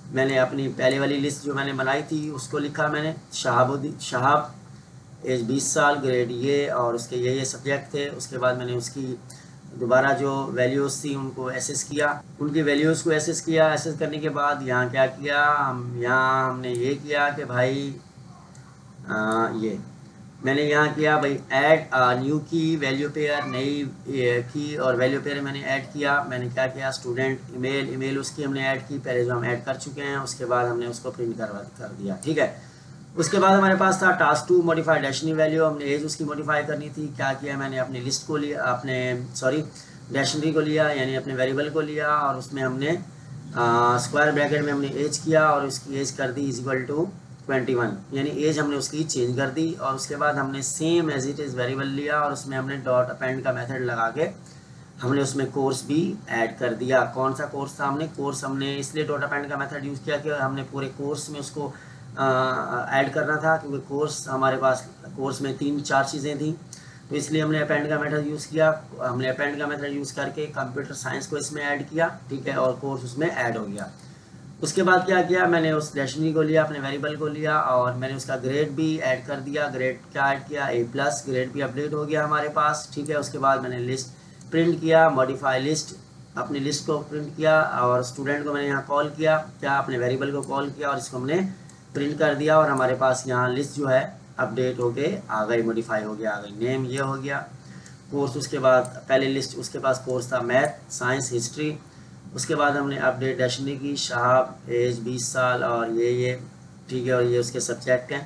मैंने अपनी पहले वाली लिस्ट जो मैंने बनाई थी उसको लिखा मैंने, शहाब एज 20 साल, ग्रेड ये, और उसके ये सब्जेक्ट थे। उसके बाद मैंने उसकी दोबारा जो वैल्यूज़ थी उनको एसेस किया, उनकी वैल्यूज़ को एसेस किया। एसेस करने के बाद यहाँ क्या किया, हमने ये किया कि भाई ये मैंने यहाँ किया भाई ऐड न्यू की वैल्यू पेयर, नई की और वैल्यू पेयर मैंने ऐड किया। मैंने क्या किया, स्टूडेंट ईमेल उसकी हमने ऐड की, पहले जो हम ऐड कर चुके हैं। उसके बाद हमने उसको प्रिंट कर दिया, ठीक है। उसके बाद हमारे पास था टास्क 2 मॉडिफाई डैशनी वैल्यू, हमने एज उसकी मॉडिफाई करनी थी। क्या किया मैंने, अपनी लिस्ट को लिया, अपने डैशनरी को लिया, यानी अपने वेरिएबल को लिया, और उसमें हमने स्क्वायर ब्रैकेट में हमने एज किया और उसकी एज कर दी इज इक्वल टू 21, यानी एज हमने उसकी चेंज कर दी। और उसके बाद हमने same as it is variable लिया और उसमें हमने डॉट अपेंड का मेथड लगा के हमने उसमें कोर्स भी ऐड कर दिया। कौन सा कोर्स था, हमने इसलिए डॉट अपेंड का मेथड यूज़ किया कि हमने पूरे कोर्स में उसको ऐड करना था, क्योंकि कोर्स हमारे पास कोर्स में 3-4 चीज़ें थी, तो इसलिए हमने अपेंड का मेथड यूज़ किया। हमने अपेंड का मेथड यूज़ करके कंप्यूटर साइंस को इसमें ऐड किया, ठीक है, और कोर्स उसमें ऐड हो गया। उसके बाद क्या किया, मैंने उस डिक्शनरी को लिया, अपने वेरिएबल को लिया, और मैंने उसका ग्रेड भी ऐड कर दिया। ग्रेड क्या ऐड किया, A+, ग्रेड भी अपडेट हो गया हमारे पास, ठीक है। उसके बाद मैंने लिस्ट प्रिंट किया, मॉडिफाई लिस्ट, अपनी लिस्ट को प्रिंट किया, और स्टूडेंट को मैंने यहाँ कॉल किया, क्या अपने वेरिएबल को कॉल किया, और इसको हमने प्रिंट कर दिया, और हमारे पास यहाँ लिस्ट जो है अपडेट होके आ गई, मॉडिफाई हो गया, आ गई। नेम ये हो गया, कोर्स उसके बाद पहले लिस्ट उसके पास कोर्स था मैथ, साइंस, हिस्ट्री। उसके बाद हमने अपडेट डिक्शनरी की, शाहब एज 20 साल और ये ठीक है, और ये उसके सब्जेक्ट हैं।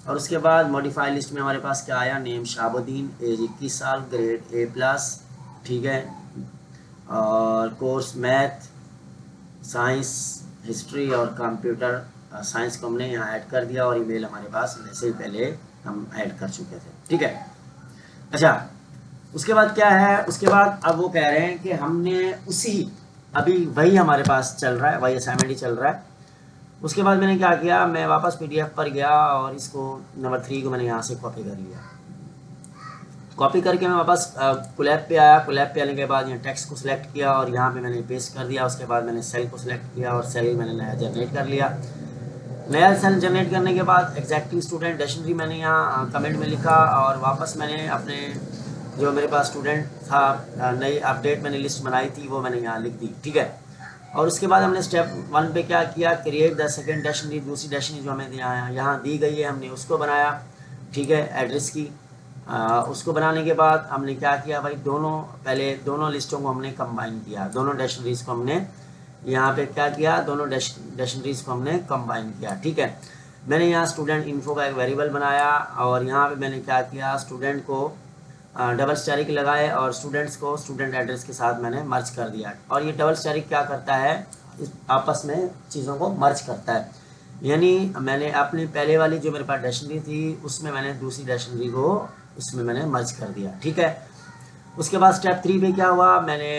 और उसके बाद मॉडिफाई लिस्ट में हमारे पास क्या आया, नेम शाहबुद्दीन, एज 21 साल, ग्रेड A+, ठीक है, और कोर्स मैथ, साइंस, हिस्ट्री और कंप्यूटर साइंस को हमने यहाँ ऐड कर दिया, और ईमेल हमारे पास वैसे ही पहले हम ऐड कर चुके थे, ठीक है। अच्छा, उसके बाद क्या है, उसके बाद अब वो कह रहे हैं कि हमने अभी वही हमारे पास चल रहा है, वही असाइनमेंट ही चल रहा है। उसके बाद मैंने क्या किया, मैं वापस PDF पर गया और इसको नंबर 3 को मैंने यहाँ से कॉपी कर लिया। कॉपी करके मैं वापस कोलैब पे आया। कोलैब पे आने के बाद यहाँ टेक्स्ट को सिलेक्ट किया और यहाँ पे मैंने पेस्ट कर दिया। उसके बाद मैंने सेल को सिलेक्ट किया और सेल मैंने नया जनरेट कर लिया। नया सेल जनरेट करने के बाद एग्जैक्टिव स्टूडेंट डिक्शनरी मैंने यहाँ कमेंट में लिखा, और वापस मैंने अपने जो मेरे पास स्टूडेंट था, नई अपडेट मैंने लिस्ट बनाई थी, वो मैंने यहाँ लिख दी, ठीक है। और उसके बाद हमने स्टेप 1 पे क्या किया, क्रिएट द सेकंड डिक्शनरी, दूसरी डिक्शनरी जो हमें यहाँ दी गई है हमने उसको बनाया, ठीक है, एड्रेस की। उसको बनाने के बाद हमने क्या किया भाई, पहले दोनों लिस्टों को हमने कंबाइन किया, दोनों डिक्शनरीज को हमने यहाँ पे क्या किया, दोनों डिक्शनरीज को हमने कंबाइन किया, ठीक है। मैंने यहाँ स्टूडेंट इन्फो का एक वेरिएबल बनाया, और यहाँ पे मैंने क्या किया, स्टूडेंट को डबल स्टैरिक लगाए और स्टूडेंट्स को स्टूडेंट एड्रेस के साथ मैंने मर्ज कर दिया। और ये डबल स्टैरिक क्या करता है, इस आपस में चीज़ों को मर्ज करता है, यानी मैंने अपनी पहले वाली जो मेरे पास डिक्शनरी थी उसमें मैंने दूसरी डिक्शनरी को उसमें मैंने मर्ज कर दिया, ठीक है। उसके बाद स्टेप 3 पे क्या हुआ, मैंने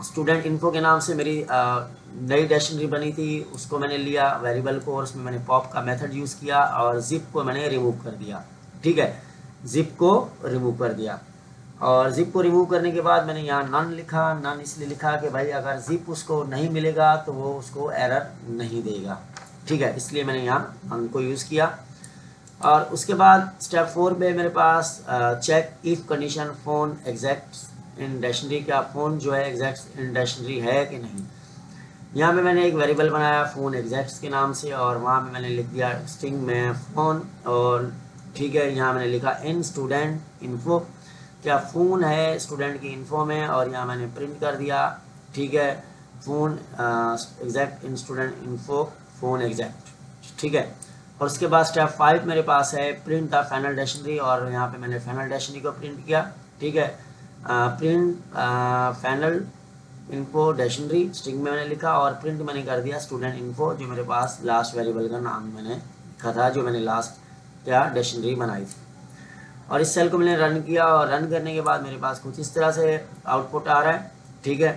स्टूडेंट इन्फो के नाम से मेरी नई डिक्शनरी बनी थी, उसको मैंने लिया वेरिएबल को, और उसमें मैंने पॉप का मेथड यूज़ किया, और जिप को मैंने रिमूव कर दिया, ठीक है, जिप को रिमूव कर दिया। और जिप को रिमूव करने के बाद मैंने यहाँ नन लिखा। नन इसलिए लिखा कि भाई अगर जिप उसको नहीं मिलेगा तो वो उसको एरर नहीं देगा, ठीक है, इसलिए मैंने यहाँ नन को यूज़ किया। और उसके बाद स्टेप 4 पे मेरे पास check if condition phone exact in dictionary, क्या फ़ोन जो है एग्जैक्ट इन डिक्शनरी है कि नहीं। यहाँ पे मैंने एक वेरिएबल बनाया फ़ोन एग्जैक्ट्स के नाम से, और वहाँ पे मैंने लिख दिया स्ट्रिंग में फ़ोन, और ठीक है, यहाँ मैंने लिखा इन स्टूडेंट इन्फो, क्या फ़ोन है स्टूडेंट की इन्फो में, और यहाँ मैंने प्रिंट कर दिया, ठीक है, phone exact in student info phone exact, ठीक है। और उसके बाद स्टेप 5 मेरे पास है प्रिंट द फाइनल डिक्शनरी, और यहाँ पे मैंने फाइनल डिक्शनरी को प्रिंट किया, ठीक है, print final info dictionary string में मैंने लिखा, और प्रिंट मैंने कर दिया स्टूडेंट इन्फो, जो मेरे पास लास्ट वेरिएबल का नाम मैंने लिखा था, जो मैंने लास्ट क्या डिक्शनरी बनाई थी। और इस सेल को मैंने रन किया, और रन करने के बाद मेरे पास कुछ इस तरह से आउटपुट आ रहा है, ठीक है।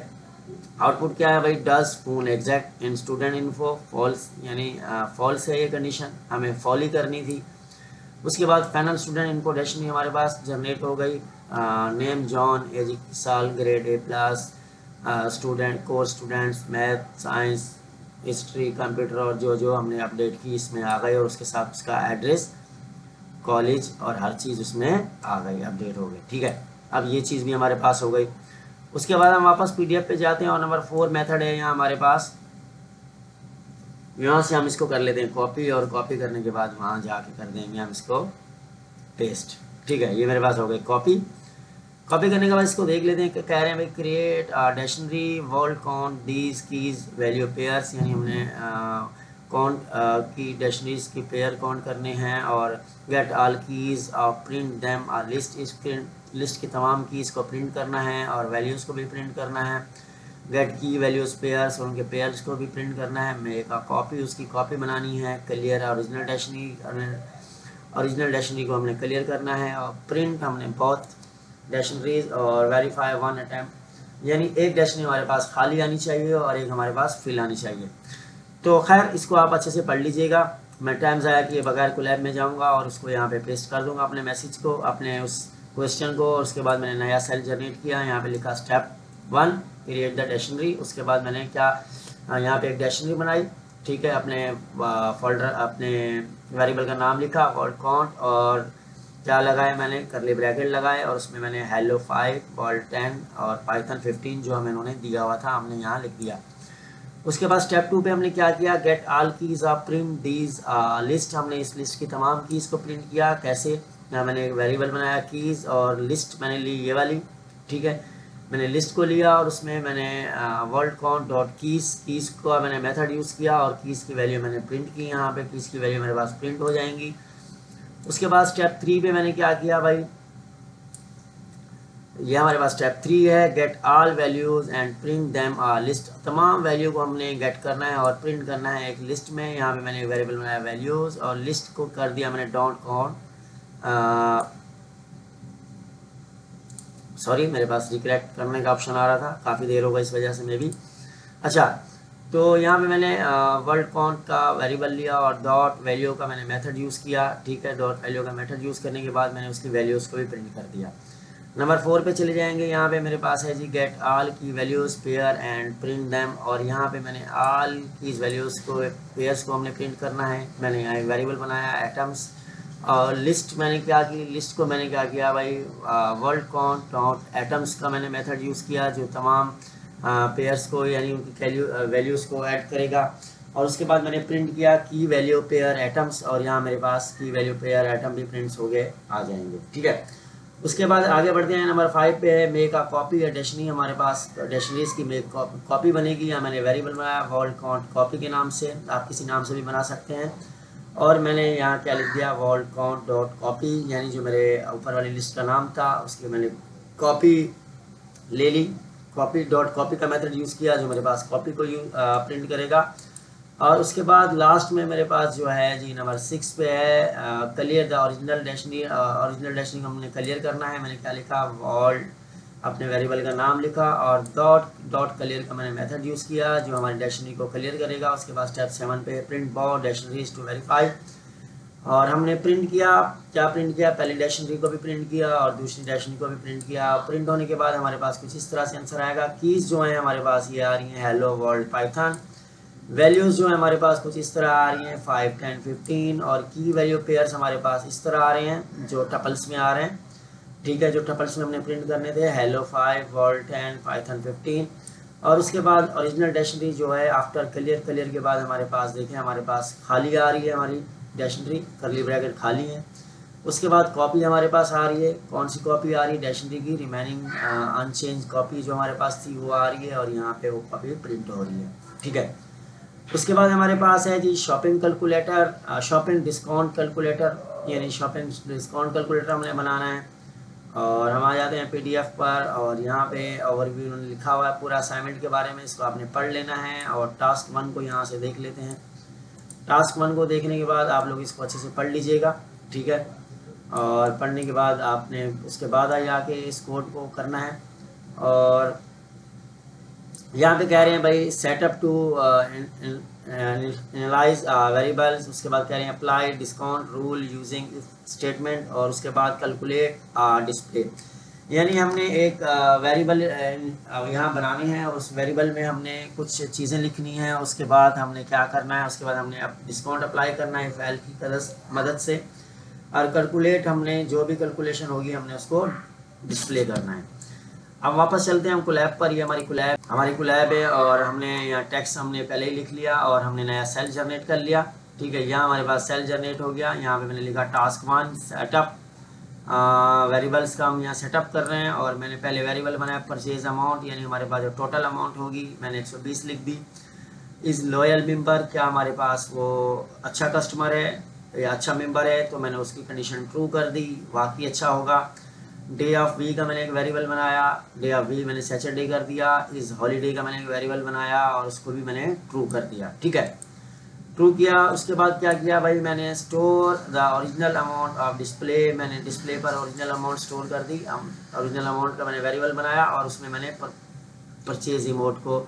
आउटपुट क्या है भाई, does phone exact in student info false, यानी फॉल्स है ये कंडीशन, हमें फॉल ही करनी थी। उसके बाद फाइनल स्टूडेंट इन्फो डिक्शनरी हमारे पास जनरेट हो गई। नेम जॉन, एज 21 साल, grade A+, student course students math, science, history, computer, और जो जो हमने अपडेट की इसमें आ गए, और उसके साथ उसका एड्रेस कॉलेज और हर चीज़ उसमें आ गई, अपडेट हो गई। ठीक है, अब ये चीज़ भी हमारे पास हो गई। उसके बाद हम वापस PDF पे जाते हैं और नंबर 4 मेथड है यहाँ हमारे पास। यहाँ से हम इसको कर लेते हैं कॉपी, और कॉपी करने के बाद वहाँ जाके कर देंगे हम इसको पेस्ट। ठीक है, ये मेरे पास हो गई कॉपी। कॉपी करने के बाद इसको देख लेते हैं कि कह रहे हैं भाई create dictionary world count these keys value pairs, यानी हमने काउंट की डिक्शनरीज की पेयर काउंट करने हैं, और गेट ऑल कीज और प्रिंट देम और लिस्ट, इस लिस्ट की तमाम कीज़ को प्रिंट करना है और वैल्यूज़ को भी प्रिंट करना है। गेट की वैल्यूज़ पेयर्स, और उनके पेयर्स को भी प्रिंट करना है। मेक अ कॉपी, उसकी कॉपी बनानी है। क्लियर ओरिजिनल डिक्शनरी को हमने क्लियर करना है, और प्रिंट हमने बहुत डिक्शनरीज, और वेरीफाई वन अटैम्प्ट, यानी एक डिक्शनरी हमारे पास खाली आनी चाहिए और एक हमारे पास फिल आनी चाहिए। तो खैर इसको आप अच्छे से पढ़ लीजिएगा। मैं टाइम ज़ाया किए बगैर कोलैब में जाऊंगा और उसको यहाँ पे पेस्ट कर दूंगा अपने मैसेज को, अपने उस क्वेश्चन को। और उसके बाद मैंने नया सेल जनरेट किया, यहाँ पे लिखा स्टेप 1 क्रिएट द डिक्शनरी। उसके बाद मैंने क्या यहाँ पे एक डिक्शनरी बनाई। ठीक है, अपने फोल्डर, अपने वेरिएबल का नाम लिखा वर्ड काउंट, और क्या लगाए मैंने करली ब्रैकेट लगाए, और उसमें मैंने हेलो 5 वर्ल्ड 10 और पाइथन 15 जो हमें उन्होंने दिया हुआ था हमने यहाँ लिख दिया। उसके बाद स्टेप 2 पे हमने क्या किया, get all keys of print these list, हमने इस लिस्ट की तमाम कीज़ को प्रिंट किया। कैसे, यहाँ मैंने एक वेरिएबल बनाया कीज़, और लिस्ट मैंने ली ये वाली। ठीक है, मैंने लिस्ट को लिया और उसमें मैंने वर्ल्ड काउंट डॉट कीज़ को मैंने मेथड यूज़ किया, और कीज़ की वैल्यू मैंने प्रिंट की। यहाँ पे कीज़ की वैल्यू मेरे पास प्रिंट हो जाएंगी। उसके बाद स्टेप 3 पे मैंने क्या किया भाई, ये हमारे पास स्टेप 3 है, get all values and print them a list. तमाम वैल्यू को हमने गेट करना है और प्रिंट करना है एक लिस्ट में। यहाँ पे मैंने वेरिएबल बनाया वैल्यूज़, और लिस्ट को कर दिया मैंने डॉट काउंट, सॉरी मेरे पास रिकरेक्ट करने का ऑप्शन आ रहा था, काफ़ी देर होगा इस वजह से मैं भी। अच्छा, तो यहाँ पे मैंने वर्ल्ड काउंट का वेरिएबल लिया और डॉट वैल्यू का मैंने मेथड यूज़ किया। ठीक है, डॉट वैल्यू का मेथड यूज़ करने के बाद मैंने उसकी वैल्यूज़ को भी प्रिंट कर दिया। नंबर 4 पे चले जाएंगे। यहाँ पे मेरे पास है जी गेट ऑल की values pair and print them, और यहाँ पे मैंने ऑल की वैल्यूज़ को पेयर्स को हमने प्रिंट करना है। मैंने यहाँ एक वेरिएबल बनाया एटम्स, और लिस्ट मैंने क्या की, लिस्ट को मैंने क्या किया भाई, वर्ल्ड काउंट डॉट एटम्स का मैंने मेथड यूज़ किया, जो तमाम पेयर्स को यानी उनकी वैल्यूज़ को ऐड करेगा। और उसके बाद मैंने प्रिंट किया की वैल्यू पेयर एटम्स, और यहाँ मेरे पास की वैल्यू पेयर एटम भी प्रिंट्स हो गए आ जाएंगे। ठीक है, उसके बाद आगे बढ़ते हैं। नंबर 5 पे है मेक अ कॉपी या डिक्शनरी। हमारे पास डिक्शनरीज की मेक कॉपी बनेगी। यहाँ मैंने वेरिएबल बनाया वर्ल्ड काउंट कॉपी के नाम से, आप किसी नाम से भी बना सकते हैं। और मैंने यहाँ क्या लिख दिया, वर्ल्ड काउंट डॉट कॉपी, यानी जो मेरे ऊपर वाली लिस्ट का नाम था उसकी मैंने कॉपी ले ली। कॉपी डॉट कॉपी का मेथड यूज़ किया जो मेरे पास कॉपी को प्रिंट करेगा। और उसके बाद लास्ट में मेरे पास जो है जी नंबर 6 पे है clear the original dictionary. Original dictionary को हमने क्लियर करना है। मैंने क्या लिखा, वर्ल्ड, अपने वेरिएबल का नाम लिखा, और डॉट क्लियर का मैंने मेथड यूज़ किया जो हमारी डिक्शनरी को क्लियर करेगा। उसके बाद स्टेप 7 पे प्रिंट बॉ डिक्शनरीज टू वेरीफाई, और हमने प्रिंट किया, क्या प्रिंट किया, पहली डिक्शनरी को भी प्रिंट किया और दूसरी डिक्शनरी को भी प्रिंट किया। प्रिंट होने के बाद हमारे पास कुछ इस तरह से आंसर आएगा। कीज़ जो है हमारे पास ये आ रही हैं हेलो वर्ल्ड पाइथन। वैल्यूज़ जो है हमारे पास कुछ इस तरह आ रही हैं 5, 10, 15, और की वैल्यू पेयर्स हमारे पास इस तरह आ रहे हैं जो टपल्स में आ रहे हैं। ठीक है, जो टपल्स में हमने प्रिंट करने थे, हेलो 5 वर्ल्ड 10 पाइथन 15। और उसके बाद ओरिजिनल डिक्शनरी जो है आफ्टर क्लियर के बाद हमारे पास देखें हमारे पास खाली आ रही है, हमारी डिक्शनरी करली ब्रैकेट खाली है। उसके बाद कॉपी हमारे पास आ रही है, कौन सी कॉपी आ रही है, डिक्शनरी की रिमेनिंग अनचेंज कॉपी जो हमारे पास थी वो आ रही है, और यहाँ पे वो कॉपी प्रिंट हो रही है। ठीक है, उसके बाद हमारे पास है जी shopping calculator, shopping discount calculator, यानी शॉपिंग डिस्काउंट कैलकुलेटर हमने बनाना है। और हम आ जाते हैं PDF पर, और यहाँ पे ओवरव्यू उन्होंने लिखा हुआ है पूरा असाइनमेंट के बारे में, इसको आपने पढ़ लेना है। और टास्क 1 को यहाँ से देख लेते हैं। टास्क 1 को देखने के बाद आप लोग इसको अच्छे से पढ़ लीजिएगा। ठीक है, और पढ़ने के बाद आपने उसके बाद आके इस कोड को करना है। और यहाँ पे कह रहे हैं भाई सेटअप टू एनालाइज वेरिएबल्स, उसके बाद कह रहे हैं apply discount rule using statement, और उसके बाद कैलकुलेट डिस्प्ले, यानी हमने एक वेरिएबल यहाँ बनाने हैं और उस वेरिएबल में हमने कुछ चीज़ें लिखनी हैं। उसके बाद हमने क्या करना है, उसके बाद हमने डिस्काउंट अप्लाई करना है फाइल की मदद से। और कैलकुलेट, हमने जो भी कैलकुलेशन होगी हमने उसको डिस्प्ले करना है। अब वापस चलते हैं हम कोलैब पर। ये हमारी कोलैब है और हमने यहाँ टेक्स्ट हमने पहले ही लिख लिया और हमने नया सेल जनरेट कर लिया। ठीक है, यहाँ हमारे पास सेल जनरेट हो गया। यहाँ पे मैंने लिखा टास्क 1 सेटअप, वेरिएबल्स का हम यहाँ सेटअप कर रहे हैं और मैंने पहले वेरिएबल बनाया परचेज अमाउंट, यानी हमारे पास जो टोटल अमाउंट होगी मैंने 120 लिख दी। इज़ लॉयल मेंबर, क्या हमारे पास वो अच्छा कस्टमर है या अच्छा मेंबर है, तो मैंने उसकी कंडीशन ट्रू कर दी, वाकई अच्छा होगा। डे ऑफ वीक का मैंने एक वेरिएबल बनाया, डे ऑफ वीक मैंने सैटरडे कर दिया। इस हॉलीडे का मैंने एक वेरिएबल बनाया और उसको भी मैंने ट्रू कर दिया। ठीक है, ट्रू किया। उसके बाद क्या किया भाई, मैंने store the original amount of display, मैंने डिस्प्ले पर ओरिजिनल अमाउंट स्टोर कर दी। ओरिजिनल अमाउंट का मैंने वेरिएबल बनाया और उसमें मैंने परचेज अमाउंट को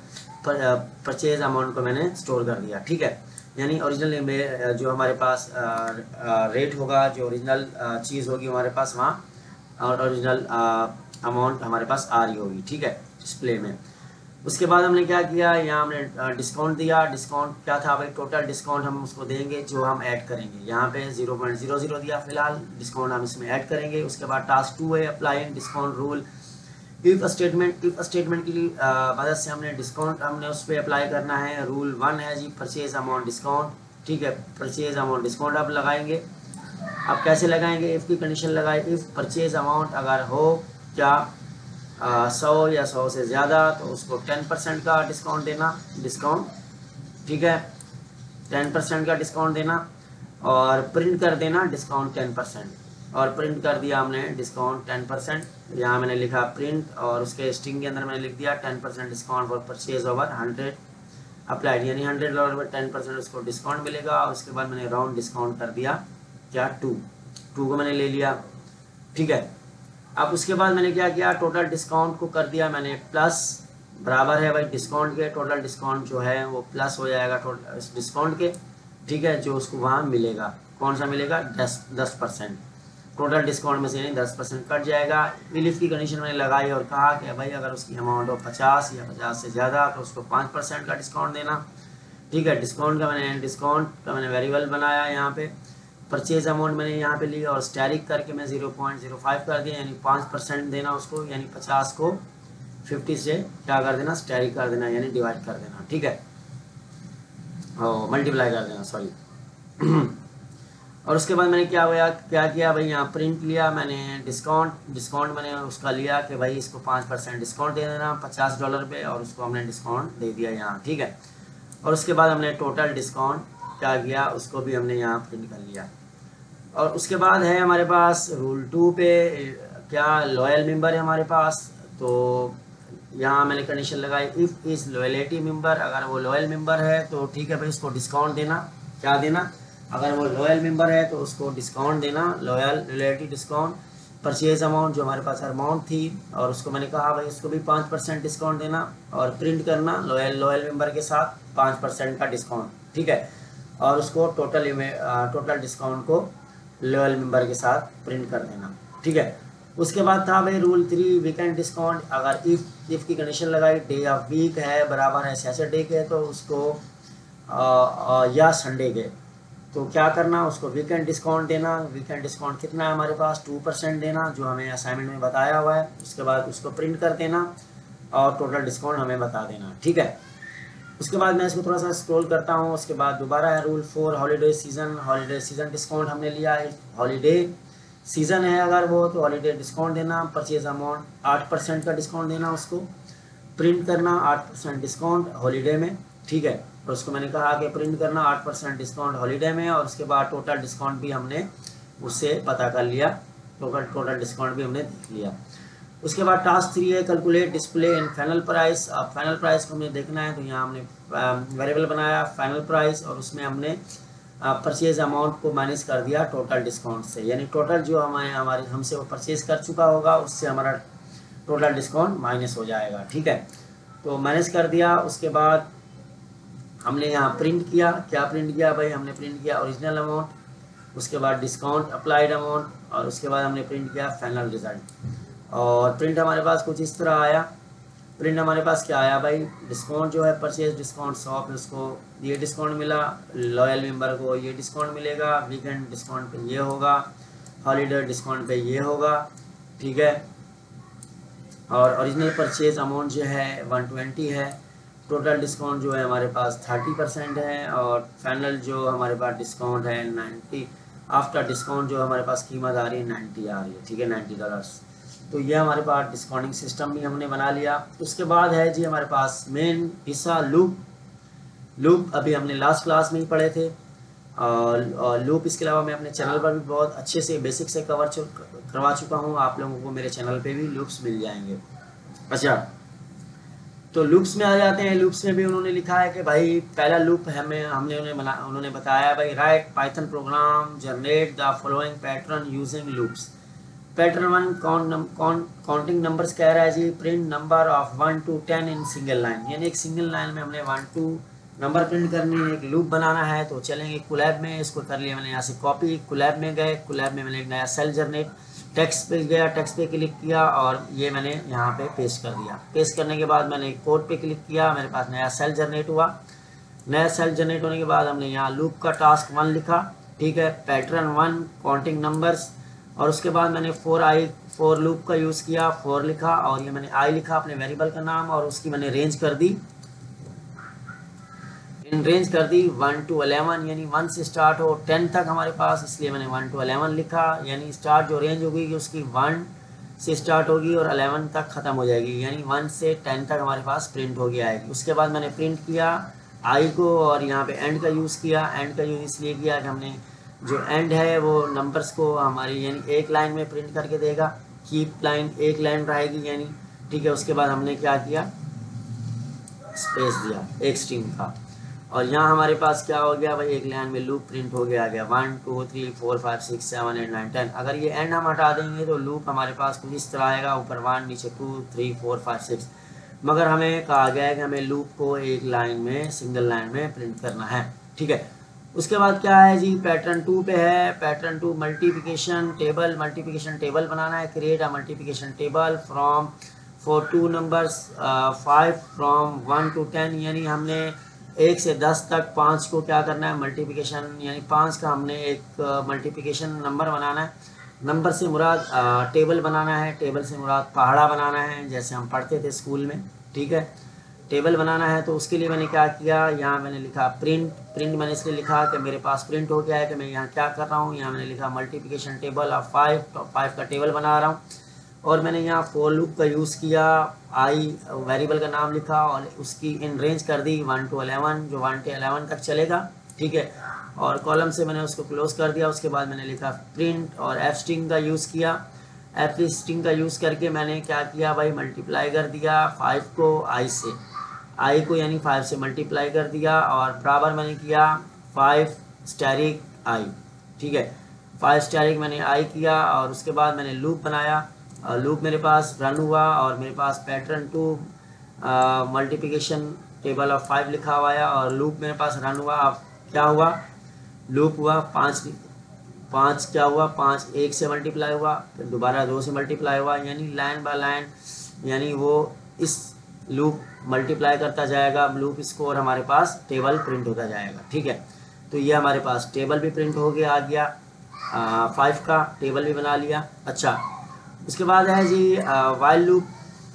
परचेज अमाउंट को मैंने स्टोर कर दिया। ठीक है, यानी ओरिजिनल में जो हमारे पास रेट होगा, जो ओरिजिनल चीज़ होगी हमारे पास वहाँ, और ओरिजिनल अमाउंट हमारे पास आ रही होगी। ठीक है, डिस्प्ले में। उसके बाद हमने क्या किया, यहाँ हमने डिस्काउंट दिया। डिस्काउंट क्या था भाई, टोटल डिस्काउंट हम उसको देंगे जो हम ऐड करेंगे। यहाँ पे 0.00 दिया फिलहाल, डिस्काउंट हम इसमें ऐड करेंगे। उसके बाद टास्क 2 है applying discount rule. If statement की मदद से हमने डिस्काउंट हमने उस पर अप्लाई करना है। रूल 1 है जी परचेज अमाउंट डिस्काउंट। ठीक है, परचेज अमाउंट डिस्काउंट आप लगाएंगे। आप कैसे लगाएंगे, इफ़ की कंडीशन लगाए, इफ़ परचेज अमाउंट अगर हो क्या 100 या 100 से ज़्यादा, तो उसको 10% का डिस्काउंट देना, डिस्काउंट। ठीक है, 10% का डिस्काउंट देना और प्रिंट कर देना डिस्काउंट 10%। और प्रिंट कर दिया हमने डिस्काउंट 10%। यहाँ मैंने लिखा प्रिंट और उसके स्ट्रिंग के अंदर मैंने लिख दिया 10% discount for purchase over 100 applied, यानी $100 पर 10% उसको डिस्काउंट मिलेगा। और उसके बाद मैंने राउंड डिस्काउंट कर दिया क्या 2 को मैंने ले लिया। ठीक है, अब उसके बाद मैंने क्या किया, टोटल डिस्काउंट को कर दिया मैंने प्लस, बराबर है भाई डिस्काउंट के, टोटल डिस्काउंट जो है वो प्लस हो जाएगा टोटल डिस्काउंट के। ठीक है, जो उसको वहाँ मिलेगा, कौन सा मिलेगा, 10%। टोटल डिस्काउंट में से यानी 10% कट जाएगा। इलिफ की कंडीशन मैंने लगाई और कहा कि भाई अगर उसकी अमाउंट हो 50 या 50 से ज़्यादा तो उसको 5% का डिस्काउंट देना। ठीक है, डिस्काउंट का मैंने वेरिएबल बनाया। यहाँ पे परचेज अमाउंट मैंने यहाँ पे लिया और स्टैरिक करके मैं 0.05 कर दिया, यानी 5% देना उसको, यानी 50 को 50 से क्या कर देना, स्टैरिक कर देना, यानी डिवाइड कर देना। ठीक है, और मल्टीप्लाई कर देना, सॉरी। और उसके बाद मैंने क्या किया भाई, यहाँ प्रिंट लिया मैंने डिस्काउंट मैंने उसका लिया कि भाई इसको 5% डिस्काउंट दे देना $50 पे, और उसको हमने डिस्काउंट दे दिया यहाँ। ठीक है, और उसके बाद हमने टोटल डिस्काउंट क्या किया, उसको भी हमने यहाँ प्रिंट कर लिया। और उसके बाद है हमारे पास रूल 2 पे, क्या लॉयल मेंबर है हमारे पास, तो यहाँ मैंने कंडीशन लगाई इफ़ इज़ लॉयलिटी मेंबर, अगर वो लॉयल मेंबर है तो ठीक है भाई उसको डिस्काउंट देना, क्या देना, अगर वो लॉयल मेंबर है तो उसको डिस्काउंट देना, लॉयलिटी डिस्काउंट। परचेज अमाउंट जो हमारे पास अमाउंट थी, और उसको मैंने कहा भाई उसको भी 5% डिस्काउंट देना, और प्रिंट करना लॉयल मेंबर के साथ 5% का डिस्काउंट। ठीक है, और उसको टोटल डिस्काउंट को लॉयल मेंबर के साथ प्रिंट कर देना। ठीक है, उसके बाद था भाई रूल 3 वीकेंड डिस्काउंट। अगर इफ़ की कंडीशन लगाई, डे ऑफ वीक है बराबर है सैटरडे के, तो उसको या संडे के, तो क्या करना, उसको वीकेंड डिस्काउंट देना। वीकेंड डिस्काउंट कितना है हमारे पास, 2% देना, जो हमें असाइनमेंट में बताया हुआ है। उसके बाद उसको प्रिंट कर देना और टोटल डिस्काउंट हमें बता देना। ठीक है, उसके बाद मैं इसको थोड़ा सा स्क्रॉल करता हूँ। उसके बाद दोबारा है रूल 4 हॉलीडे सीज़न डिस्काउंट हमने लिया है। हॉलीडे सीज़न है अगर वो, तो हॉलीडे डिस्काउंट देना, परचेज अमाउंट 8% का डिस्काउंट देना, उसको प्रिंट करना 8% डिस्काउंट हॉलीडे में। ठीक है, और उसको मैंने कहा कि प्रिंट करना 8% डिस्काउंट हॉलीडे में। और उसके बाद टोटल डिस्काउंट भी हमने उससे पता कर लिया, टोटल डिस्काउंट भी हमने देख लिया। उसके बाद टास्क 3 है calculate display and final price. अब फाइनल प्राइस को हमें देखना है, तो यहाँ हमने वेरिएबल बनाया फाइनल प्राइस, और उसमें हमने परचेज अमाउंट को माइनस कर दिया टोटल डिस्काउंट से, यानी टोटल जो हमसे वो परचेज कर चुका होगा उससे हमारा टोटल डिस्काउंट माइनस हो जाएगा। ठीक है, तो माइनस कर दिया। उसके बाद हमने यहाँ प्रिंट किया, क्या प्रिंट किया भाई, हमने प्रिंट किया ओरिजिनल अमाउंट, उसके बाद डिस्काउंट अप्लाइड अमाउंट, और उसके बाद हमने प्रिंट किया फाइनल रिजल्ट। और प्रिंट हमारे पास कुछ इस तरह आया। प्रिंट हमारे पास क्या आया भाई, डिस्काउंट जो है परचेज डिस्काउंट 100 पे उसको ये डिस्काउंट मिला, लॉयल मेंबर को ये डिस्काउंट मिलेगा, वीकेंड डिस्काउंट पे ये होगा, हॉलीडे डिस्काउंट पे ये होगा, ठीक है। और ओरिजिनल परचेज अमाउंट जो है 120 है। टोटल डिस्काउंट जो है हमारे पास 30% है, और फाइनल जो हमारे पास डिस्काउंट है 90, आफ्टर डिस्काउंट जो हमारे पास कीमत आ रही है 90 आ रही है, ठीक है, $90। तो ये हमारे पास डिस्काउंटिंग सिस्टम भी हमने बना लिया। उसके बाद है जी हमारे पास मेन हिस्सा लूप। लूप अभी हमने लास्ट क्लास में ही पढ़े थे, और लूप इसके अलावा मैं अपने चैनल पर भी बहुत अच्छे से बेसिक से करवा चुका हूँ। आप लोगों को मेरे चैनल पे भी लूप्स मिल जाएंगे। अच्छा, तो लूप्स में आ जाते हैं। लूप्स में भी उन्होंने लिखा है कि भाई पहला लूप उन्होंने बताया भाई write Python program generate the following pattern using loops. Pattern 1 counting numbers कह रहा है जी, print number of 1 to 10 in single line, यानी एक सिंगल लाइन में हमने 1 to नंबर प्रिंट करनी है, एक लूप बनाना है। तो चलेंगे कोलैब में, इसको कर लिया मैंने यहाँ से कॉपी। कोलैब में गए, कोलैब में मैंने एक नया सेल जनरेट, टेक्स्ट पे गया, टेक्स्ट पे क्लिक किया और ये मैंने यहाँ पे पेस्ट कर दिया। पेस्ट करने के बाद मैंने कोड पे क्लिक किया, मेरे पास नया सेल जनरेट हुआ। नया सेल जनरेट होने के बाद हमने यहाँ लूप का टास्क 1 लिखा, ठीक है, पैटर्न 1 काउंटिंग नंबर्स, और उसके बाद मैंने फॉर लूप का यूज़ किया, फॉर लिखा, और ये मैंने आई लिखा अपने वेरिएबल का नाम, और उसकी मैंने रेंज कर दी, रेंज कर दी 1 to 11, यानी 1 से स्टार्ट हो 10 तक हमारे पास, इसलिए मैंने 1 to 11 लिखा। यानी स्टार्ट जो रेंज होगी उसकी 1 से स्टार्ट होगी और 11 तक ख़त्म हो जाएगी, यानी 1 से 10 तक हमारे पास प्रिंट हो गया आएगी। उसके बाद मैंने प्रिंट किया आई को, और यहाँ पे एंड का यूज़ किया। एंड का यूज़ इसलिए किया कि हमने जो एंड है वो नंबर्स को हमारी यानी एक लाइन में प्रिंट करके देगा, कीप लाइन एक लाइन रहेगी यानी, ठीक है। उसके बाद हमने क्या किया, स्पेस दिया एक स्ट्रिंग का, और यहाँ हमारे पास क्या हो गया भाई, एक लाइन में लूप प्रिंट हो गया 1 2 3 4 5 6 7 8 9 10। अगर ये एंड हम हटा देंगे तो लूप हमारे पास कुछ इस तरह आएगा, ऊपर 1 नीचे 2 3 4 5 6, मगर हमें कहा गया है कि हमें लूप को एक लाइन में सिंगल लाइन में प्रिंट करना है, ठीक है। उसके बाद क्या है जी, पैटर्न 2 पे है। पैटर्न 2 मल्टीप्लिकेशन टेबल बनाना है। Create a multiplication table from for 2 numbers 5 from 1 to 10, यानी हमने 1 से 10 तक 5 को क्या करना है, मल्टीप्लिकेशन, यानी 5 का हमने एक मल्टीप्लिकेशन नंबर बनाना है। नंबर से मुराद टेबल बनाना है, टेबल से मुराद पहाड़ा बनाना है, जैसे हम पढ़ते थे स्कूल में, ठीक है। टेबल बनाना है तो उसके लिए मैंने क्या किया, यहाँ मैंने लिखा प्रिंट मैंने इसलिए लिखा कि मेरे पास प्रिंट हो गया है कि मैं यहाँ क्या कर रहा हूँ। यहाँ मैंने लिखा मल्टीप्लिकेशन टेबल ऑफ 5, तो 5 का टेबल बना रहा हूँ। और मैंने यहाँ फॉर लूप का यूज़ किया, आई वेरिएबल का नाम लिखा और उसकी इन रेंज कर दी 1 to 11, जो 1 to 11 तक चलेगा, ठीक है। और कॉलम से मैंने उसको क्लोज कर दिया। उसके बाद मैंने लिखा प्रिंट और एफ स्ट्रिंग का यूज़ किया। एफ स्ट्रिंग का यूज़ करके मैंने क्या किया भाई, मल्टीप्लाई कर दिया 5 को आई से, आई को यानी 5 से मल्टीप्लाई कर दिया, और बराबर मैंने किया 5 स्टैरिक आई, ठीक है। 5 स्टैरिक मैंने आई किया, और उसके बाद मैंने लूप बनाया। लूप मेरे पास रन हुआ और मेरे पास पैटर्न 2 मल्टीप्लिकेशन टेबल ऑफ 5 लिखा हुआ है, और लूप मेरे पास रन हुआ। अब क्या हुआ, लूप हुआ 5 क्या हुआ, 5 1 से मल्टीप्लाई हुआ, फिर दोबारा 2 से मल्टीप्लाई हुआ, यानी लाइन बाय लाइन, यानी वो इस लूप मल्टीप्लाई करता जाएगा लूप इसको, और हमारे पास टेबल प्रिंट होता जाएगा, ठीक है। तो ये हमारे पास टेबल भी प्रिंट हो गया, आ गया 5 का टेबल भी बना लिया। अच्छा, उसके बाद है जी वाइल लूप।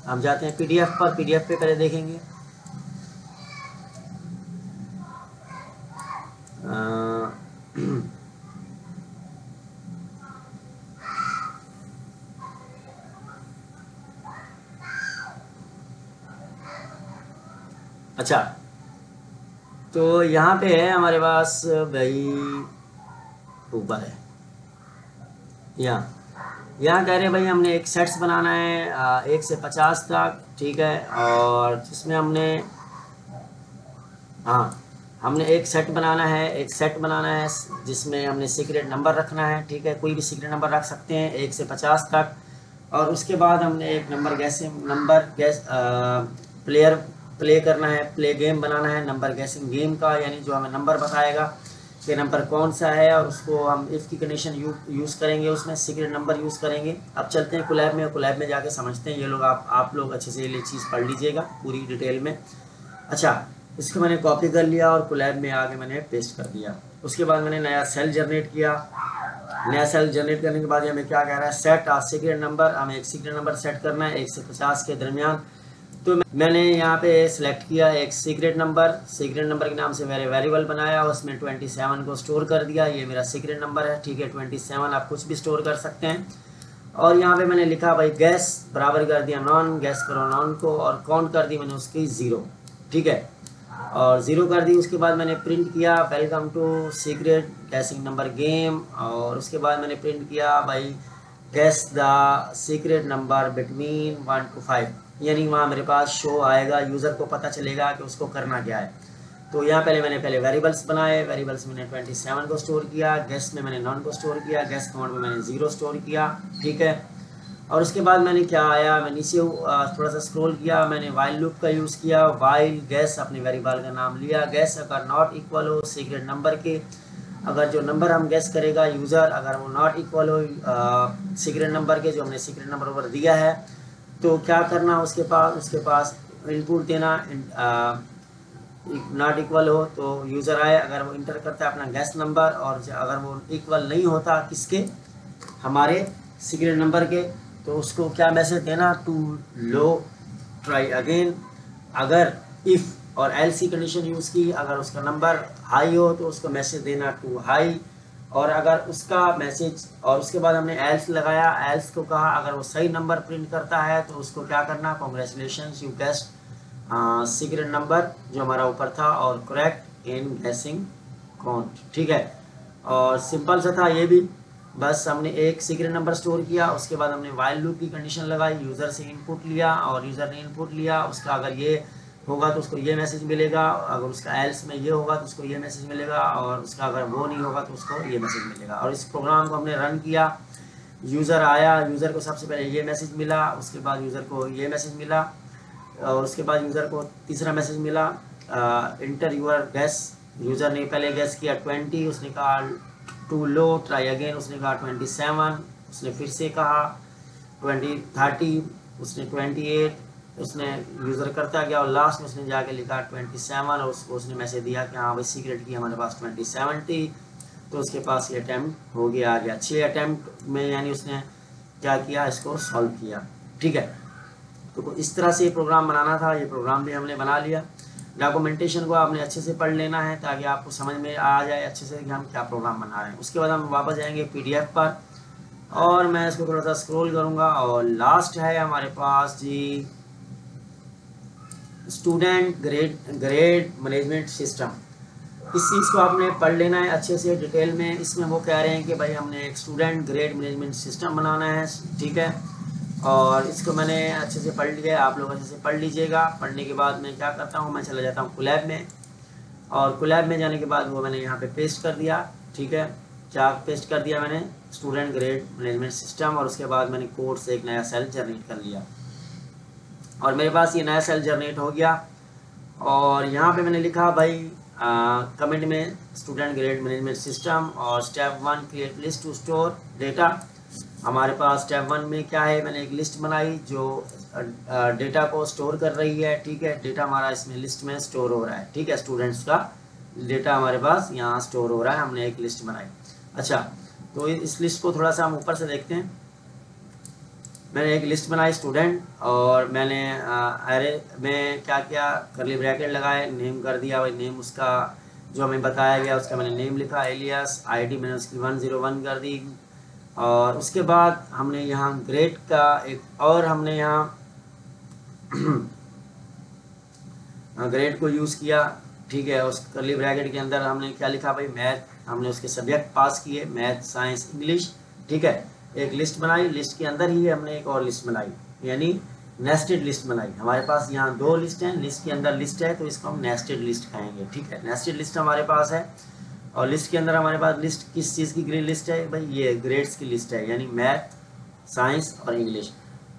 हम जाते हैं पीडीएफ पर, पीडीएफ पे पहले देखेंगे। अच्छा, तो यहाँ पे है हमारे पास भाई, ऊपर है यहाँ कह रहे हैं भाई हमने एक सेट्स बनाना है 1 से 50 तक, ठीक है। और जिसमें हमने हमने एक सेट बनाना है जिसमें हमने सीक्रेट नंबर रखना है, ठीक है। कोई भी सीक्रेट नंबर रख सकते हैं 1 से 50 तक। और उसके बाद हमने एक प्लेयर प्ले करना है, प्ले गेम बनाना है नंबर गैसिंग गेम का, यानी जो हमें नंबर बताएगा कि नंबर कौन सा है, और उसको हम इफ़ की कंडीशन यूज़ करेंगे, उसमें सीक्रेट नंबर यूज़ करेंगे। अब चलते हैं कोलैब में जाके समझते हैं। ये लोग आप लोग अच्छे से ये चीज़ पढ़ लीजिएगा पूरी डिटेल में। अच्छा, इसको मैंने कॉपी कर लिया और कोलैब में आके मैंने पेस्ट कर दिया। उसके बाद मैंने नया सेल जनरेट किया। नया सेल जनरेट करने के बाद हमें क्या कह रहा है, सेट आ सीक्रेट नंबर, हमें एक सीक्रेट नंबर सेट करना है 1 से 50 के दरमियान। तो मैंने यहाँ पे सिलेक्ट किया एक सीक्रेट नंबर के नाम से मैंने वेरिएबल बनाया, उसमें 27 को स्टोर कर दिया, ये मेरा सीक्रेट नंबर है, ठीक है। 27 आप कुछ भी स्टोर कर सकते हैं। और यहाँ पे मैंने लिखा भाई गैस बराबर कर दिया नॉन, गैस करो नॉन को, और काउंट कर दी मैंने उसकी 0, ठीक है, और 0 कर दी। उसके बाद मैंने प्रिंट किया welcome to secret guessing number game, और उसके बाद मैंने प्रिंट किया भाई guess the secret number between 1 to 5, यानी वहाँ मेरे पास शो आएगा, यूज़र को पता चलेगा कि उसको करना क्या है। तो यहाँ मैंने वेरिएबल्स बनाए, वेरिएबल्स में मैंने 27 को स्टोर किया, गैस में मैंने नॉन को स्टोर किया, गैस काउंट में मैंने 0 स्टोर किया, ठीक है। और उसके बाद मैंने क्या आया, मैं नीचे थोड़ा सा स्क्रॉल किया, मैंने वाइल लूप का यूज़ किया, वाइल गैस अपने वेरिएबल का नाम लिया, गैस अगर नॉट इक्वल हो सीक्रेट नंबर के, अगर जो नंबर हम गैस करेगा यूज़र अगर वो नॉट इक्वल हो सीक्रेट नंबर के, जो हमने सीक्रेट नंबर ऊपर दिया है, तो क्या करना, उसके पास इनपुट देना, नॉट इक्वल हो तो यूज़र आए, अगर वो इंटर करता है अपना गैस नंबर, और अगर वो इक्वल नहीं होता किसके, हमारे सीक्रेट नंबर के, तो उसको क्या मैसेज देना, टू लो ट्राई अगेन। अगर इफ़ और एल्स की कंडीशन यूज़ की, अगर उसका नंबर हाई हो तो उसको मैसेज देना टू हाई, और अगर उसका मैसेज, और उसके बाद हमने एल्स लगाया, एल्स को कहा अगर वो सही नंबर प्रिंट करता है तो उसको क्या करना, congratulations you guessed secret number जो हमारा ऊपर था, और करेक्ट इन गैसिंग काउंट, ठीक है। और सिंपल सा था ये भी, बस हमने एक सीक्रेट नंबर स्टोर किया, उसके बाद हमने वाइल लूप की कंडीशन लगाई, यूज़र से इनपुट लिया, और यूज़र ने इनपुट लिया, उसका अगर ये होगा तो उसको ये मैसेज मिलेगा, अगर उसका एल्स में ये होगा तो उसको ये मैसेज मिलेगा, और उसका अगर वो नहीं होगा तो उसको ये मैसेज मिलेगा। और इस प्रोग्राम को हमने रन किया, यूज़र आया, यूज़र को सबसे पहले ये मैसेज मिला, उसके बाद यूज़र को ये मैसेज मिला, और उसके बाद यूज़र को तीसरा मैसेज मिला, इंटर यूर गैस, यूज़र ने पहले गैस किया 20, उसने कहा टू लो ट्राई अगेन, उसने कहा 27, उसने फिर से कहा 30, उसने 28, उसने यूज़र करता गया, और लास्ट में उसने जाके लिखा 27, और उसको उसने मैसेज दिया कि हाँ भाई सीक्रेट की हमारे पास 27 थी, तो उसके पास ये अटैम्प्ट हो गया, आ गया 6 अटैम्प्ट में, यानी उसने क्या किया, इसको सॉल्व किया, ठीक है। तो इस तरह से ये प्रोग्राम बनाना था, ये प्रोग्राम भी हमने बना लिया। डॉक्यूमेंटेशन को आपने अच्छे से पढ़ लेना है ताकि आपको समझ में आ जाए अच्छे से कि हम क्या प्रोग्राम बना रहे हैं। उसके बाद हम वापस जाएंगे पीडीएफ पर, और मैं इसको थोड़ा सा स्क्रॉल करूंगा, और लास्ट है हमारे पास जी स्टूडेंट ग्रेड मैनेजमेंट सिस्टम। इस चीज़ को आपने पढ़ लेना है अच्छे से डिटेल में। इसमें वो कह रहे हैं कि भाई हमने एक स्टूडेंट ग्रेड मैनेजमेंट सिस्टम बनाना है, ठीक है, और इसको मैंने अच्छे से पढ़ लिया, आप लोग अच्छे से पढ़ लीजिएगा। पढ़ने के बाद मैं क्या करता हूँ, मैं चला जाता हूँ कोलैब में, और कोलैब में जाने के बाद वो मैंने यहाँ पे पेस्ट कर दिया, ठीक है, क्या पेस्ट कर दिया मैंने, स्टूडेंट ग्रेड मैनेजमेंट सिस्टम, और उसके बाद मैंने कोड से एक नया सेल जनरेट कर लिया, और मेरे पास ये नया सेल जनरेट हो गया। और यहाँ पे मैंने लिखा भाई कमेंट में स्टूडेंट ग्रेड मैनेजमेंट सिस्टम, और step 1 create list to store data. हमारे पास स्टेप 1 में क्या है, मैंने एक लिस्ट बनाई जो डेटा को स्टोर कर रही है, ठीक है, डेटा हमारा इसमें लिस्ट में स्टोर हो रहा है, ठीक है, स्टूडेंट्स का डेटा हमारे पास यहाँ स्टोर हो रहा है, हमने एक लिस्ट बनाई। अच्छा, तो इस लिस्ट को थोड़ा सा हम ऊपर से देखते हैं। मैंने एक लिस्ट बनाई स्टूडेंट, और मैंने अरे में क्या किया, करली ब्रैकेट लगाए, नेम कर दिया भाई, नेम उसका जो हमें बताया गया उसका मैंने नेम लिखा, एलियास, आईडी मैंने उसकी 101 कर दी, और उसके बाद हमने यहाँ ग्रेड का एक, और हमने यहाँ ग्रेड को यूज़ किया, ठीक है। उस करली ब्रैकेट के अंदर हमने क्या लिखा भाई, मैथ, हमने उसके सब्जेक्ट पास किए, मैथ, साइंस, इंग्लिश, ठीक है। एक लिस्ट बनाई, लिस्ट के अंदर ही हमने एक और लिस्ट बनाई, यानी नेस्टेड लिस्ट बनाई। हमारे पास यहाँ 2 लिस्ट हैं, लिस्ट के अंदर लिस्ट है, तो इसको हम नेस्टेड लिस्ट कहेंगे, ठीक है। नेस्टेड लिस्ट हमारे पास है, और लिस्ट के अंदर हमारे पास लिस्ट किस चीज़ की ग्रेड लिस्ट है भाई, ये ग्रेड्स की लिस्ट है, यानी मैथ, साइंस और इंग्लिश।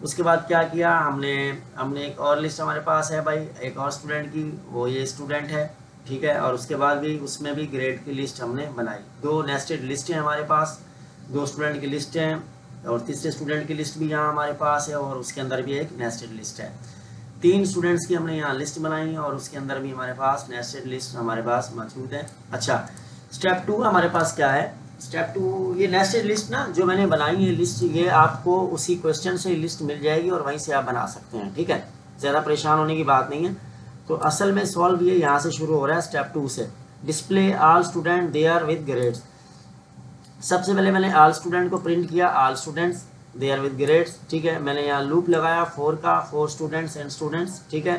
उसके बाद क्या किया हमने एक और लिस्ट हमारे पास है भाई, एक और स्टूडेंट की, वो ये स्टूडेंट है, ठीक है, और उसके बाद भी उसमें भी ग्रेड की लिस्ट हमने बनाई। 2 नेस्टेड लिस्ट हैं हमारे पास, 2 स्टूडेंट की लिस्ट हैं, और तीसरे स्टूडेंट की लिस्ट भी यहाँ हमारे पास है, और उसके अंदर भी एक नेस्टेड लिस्ट है। 3 स्टूडेंट्स की हमने यहाँ लिस्ट बनाई, और उसके अंदर भी हमारे पास नेस्टेड लिस्ट हमारे पास मौजूद है। अच्छा, स्टेप 2 हमारे पास क्या है, स्टेप 2 ये नेस्टेड लिस्ट ना जो मैंने बनाई है लिस्ट, ये आपको उसी क्वेश्चन से लिस्ट मिल जाएगी और वहीं से आप बना सकते हैं, ठीक है, ज़्यादा परेशान होने की बात नहीं है। तो असल में सॉल्व ये यहाँ से शुरू हो रहा है स्टेप 2 से। Display all student their with grades. सबसे पहले मैंने ऑल स्टूडेंट को प्रिंट किया, all students their with grades, ठीक है। मैंने यहाँ लूप लगाया 4 का, 4 स्टूडेंट्स एंड स्टूडेंट्स, ठीक है,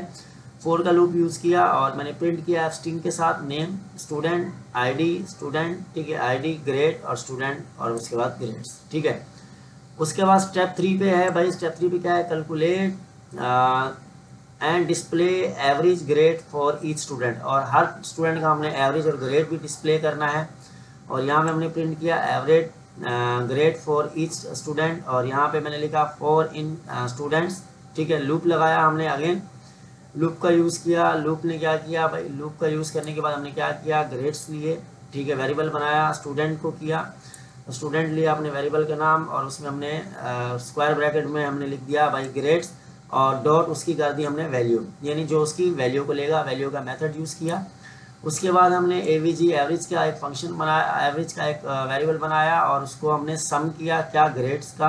4 का लूप यूज़ किया और मैंने प्रिंट किया स्ट्रिंग के साथ नेम, स्टूडेंट, आईडी स्टूडेंट, ठीक है, आईडी, ग्रेड और स्टूडेंट और उसके बाद ग्रेड्स, ठीक है। उसके बाद स्टेप 3 पे है भाई, स्टेप 3 पे क्या है, calculate and display average grade for each student, और हर स्टूडेंट का हमने एवरेज और ग्रेड भी डिस्प्ले करना है। और यहाँ पे हमने प्रिंट किया average grade for each student और यहाँ पे मैंने लिखा फॉर इन स्टूडेंट्स, ठीक है। लूप लगाया हमने, अगेन लूप का यूज़ किया। लूप ने क्या किया भाई, लूप का यूज़ करने के बाद हमने क्या किया, ग्रेड्स लिए, ठीक है, वेरिएबल बनाया, स्टूडेंट को किया, स्टूडेंट लिया अपने वेरिएबल का नाम और उसमें हमने स्क्वायर ब्रैकेट में हमने लिख दिया भाई ग्रेड्स और डॉट उसकी कर दी हमने वैल्यू, यानी जो उसकी वैल्यू को लेगा, वैल्यू का मेथड यूज़ किया। उसके बाद हमने एवीजी एवरेज का एक फंक्शन बनाया, एवरेज का एक वेरिएबल बनाया और उसको हमने सम किया, क्या, ग्रेड्स का,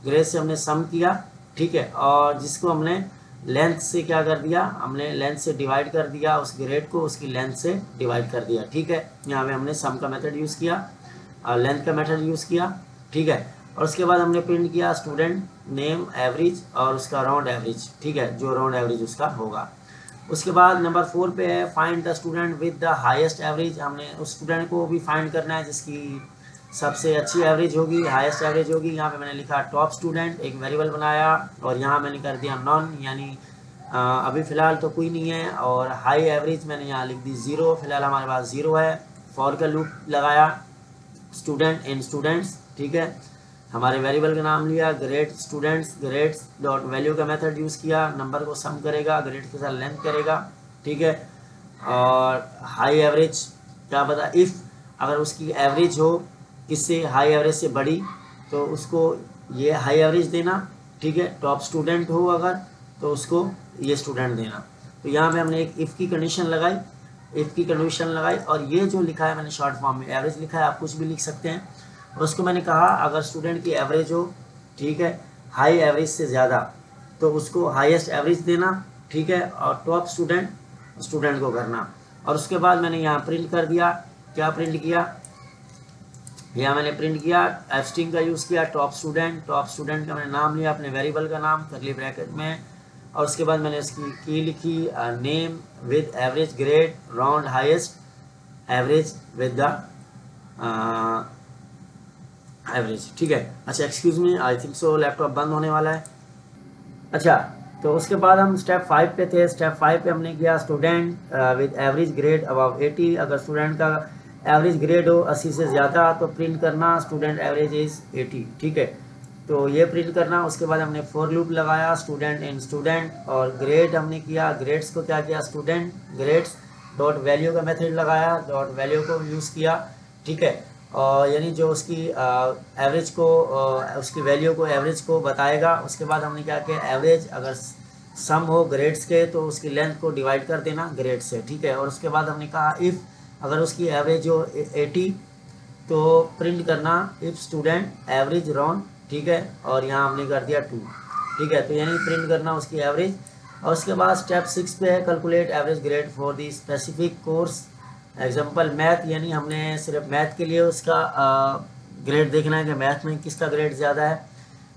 ग्रेड से हमने सम किया, ठीक है, और जिसको हमने लेंथ से क्या कर दिया, हमने लेंथ से डिवाइड कर दिया, उस ग्रेड को उसकी लेंथ से डिवाइड कर दिया, ठीक है। यहाँ पे हमने सम का मेथड यूज़ किया, लेंथ का मेथड यूज़ किया, ठीक है। और उसके बाद हमने प्रिंट किया स्टूडेंट नेम एवरेज और उसका राउंड एवरेज, ठीक है, जो राउंड एवरेज उसका होगा। उसके बाद नंबर 4 पे है find the student with the highest average. हमने उस स्टूडेंट को भी फाइंड करना है जिसकी सबसे अच्छी एवरेज होगी, हाईएस्ट एवरेज होगी। यहाँ पे मैंने लिखा टॉप स्टूडेंट, एक वेरिएबल बनाया और यहाँ मैंने कर दिया नॉन, यानी अभी फ़िलहाल तो कोई नहीं है। और हाई एवरेज मैंने यहाँ लिख दी 0, फिलहाल हमारे पास 0 है। फॉर का लूप लगाया स्टूडेंट इन स्टूडेंट्स, ठीक है, हमारे वेरिएबल का नाम लिया grade students, grades dot value का मेथड यूज़ किया, नंबर को सम करेगा, ग्रेड के साथ लेंथ करेगा, ठीक है। और हाई एवरेज क्या पता, इफ़ अगर उसकी एवरेज हो किससे, हाई एवरेज से बड़ी, तो उसको ये हाई एवरेज देना, ठीक है। टॉप स्टूडेंट हो अगर तो उसको ये स्टूडेंट देना। तो यहाँ पे हमने एक इफ़ की कंडीशन लगाई, इफ़ की कंडीशन लगाई और ये जो लिखा है मैंने शॉर्ट फॉर्म में एवरेज लिखा है, आप कुछ भी लिख सकते हैं। और उसको मैंने कहा अगर स्टूडेंट की एवरेज हो, ठीक है, हाई एवरेज से ज़्यादा, तो उसको हाईएस्ट एवरेज देना, ठीक है, और टॉप स्टूडेंट को करना। और उसके बाद मैंने यहाँ प्रिंट कर दिया, क्या प्रिंट किया, यहाँ मैंने प्रिंट किया स्ट्रिंग का यूज़ किया टॉप स्टूडेंट का मैंने नाम लिया, अपने वेरिएबल का नाम करली ब्रैकेट में, और उसके बाद मैंने इसकी की लिखी name with average grade round highest average with the average, ठीक है। अच्छा excuse me, I think so laptop बंद होने वाला है। अच्छा, तो उसके बाद हम स्टेप 5 पे थे। स्टेप 5 पे हमने किया student with average grade above 80। अगर स्टूडेंट का एवरेज ग्रेड हो 80 से ज़्यादा तो प्रिंट करना स्टूडेंट एवरेज इज़ 80, ठीक है, तो ये प्रिंट करना। उसके बाद हमने फॉर लूप लगाया स्टूडेंट इन स्टूडेंट और ग्रेड हमने किया, ग्रेड्स को क्या किया, स्टूडेंट ग्रेड्स डॉट वैल्यू का मेथड लगाया, डॉट वैल्यू को यूज़ किया, ठीक है, और यानी जो उसकी एवरेज को उसकी वैल्यू को एवरेज को बताएगा। उसके बाद हमने क्या किया, एवरेज अगर सम हो ग्रेड्स के तो उसकी लेंथ को डिवाइड कर देना ग्रेड से, ठीक है। और उसके बाद हमने कहा इफ़ अगर उसकी एवरेज हो 80 तो प्रिंट करना इफ़ स्टूडेंट एवरेज राउंड, ठीक है, और यहाँ हमने कर दिया 2, ठीक है, तो यानी प्रिंट करना उसकी एवरेज। और उसके बाद स्टेप 6 पे है calculate average grade for the specific course example math, यानी हमने सिर्फ मैथ के लिए उसका ग्रेड देखना है कि मैथ में किसका ग्रेड ज़्यादा है।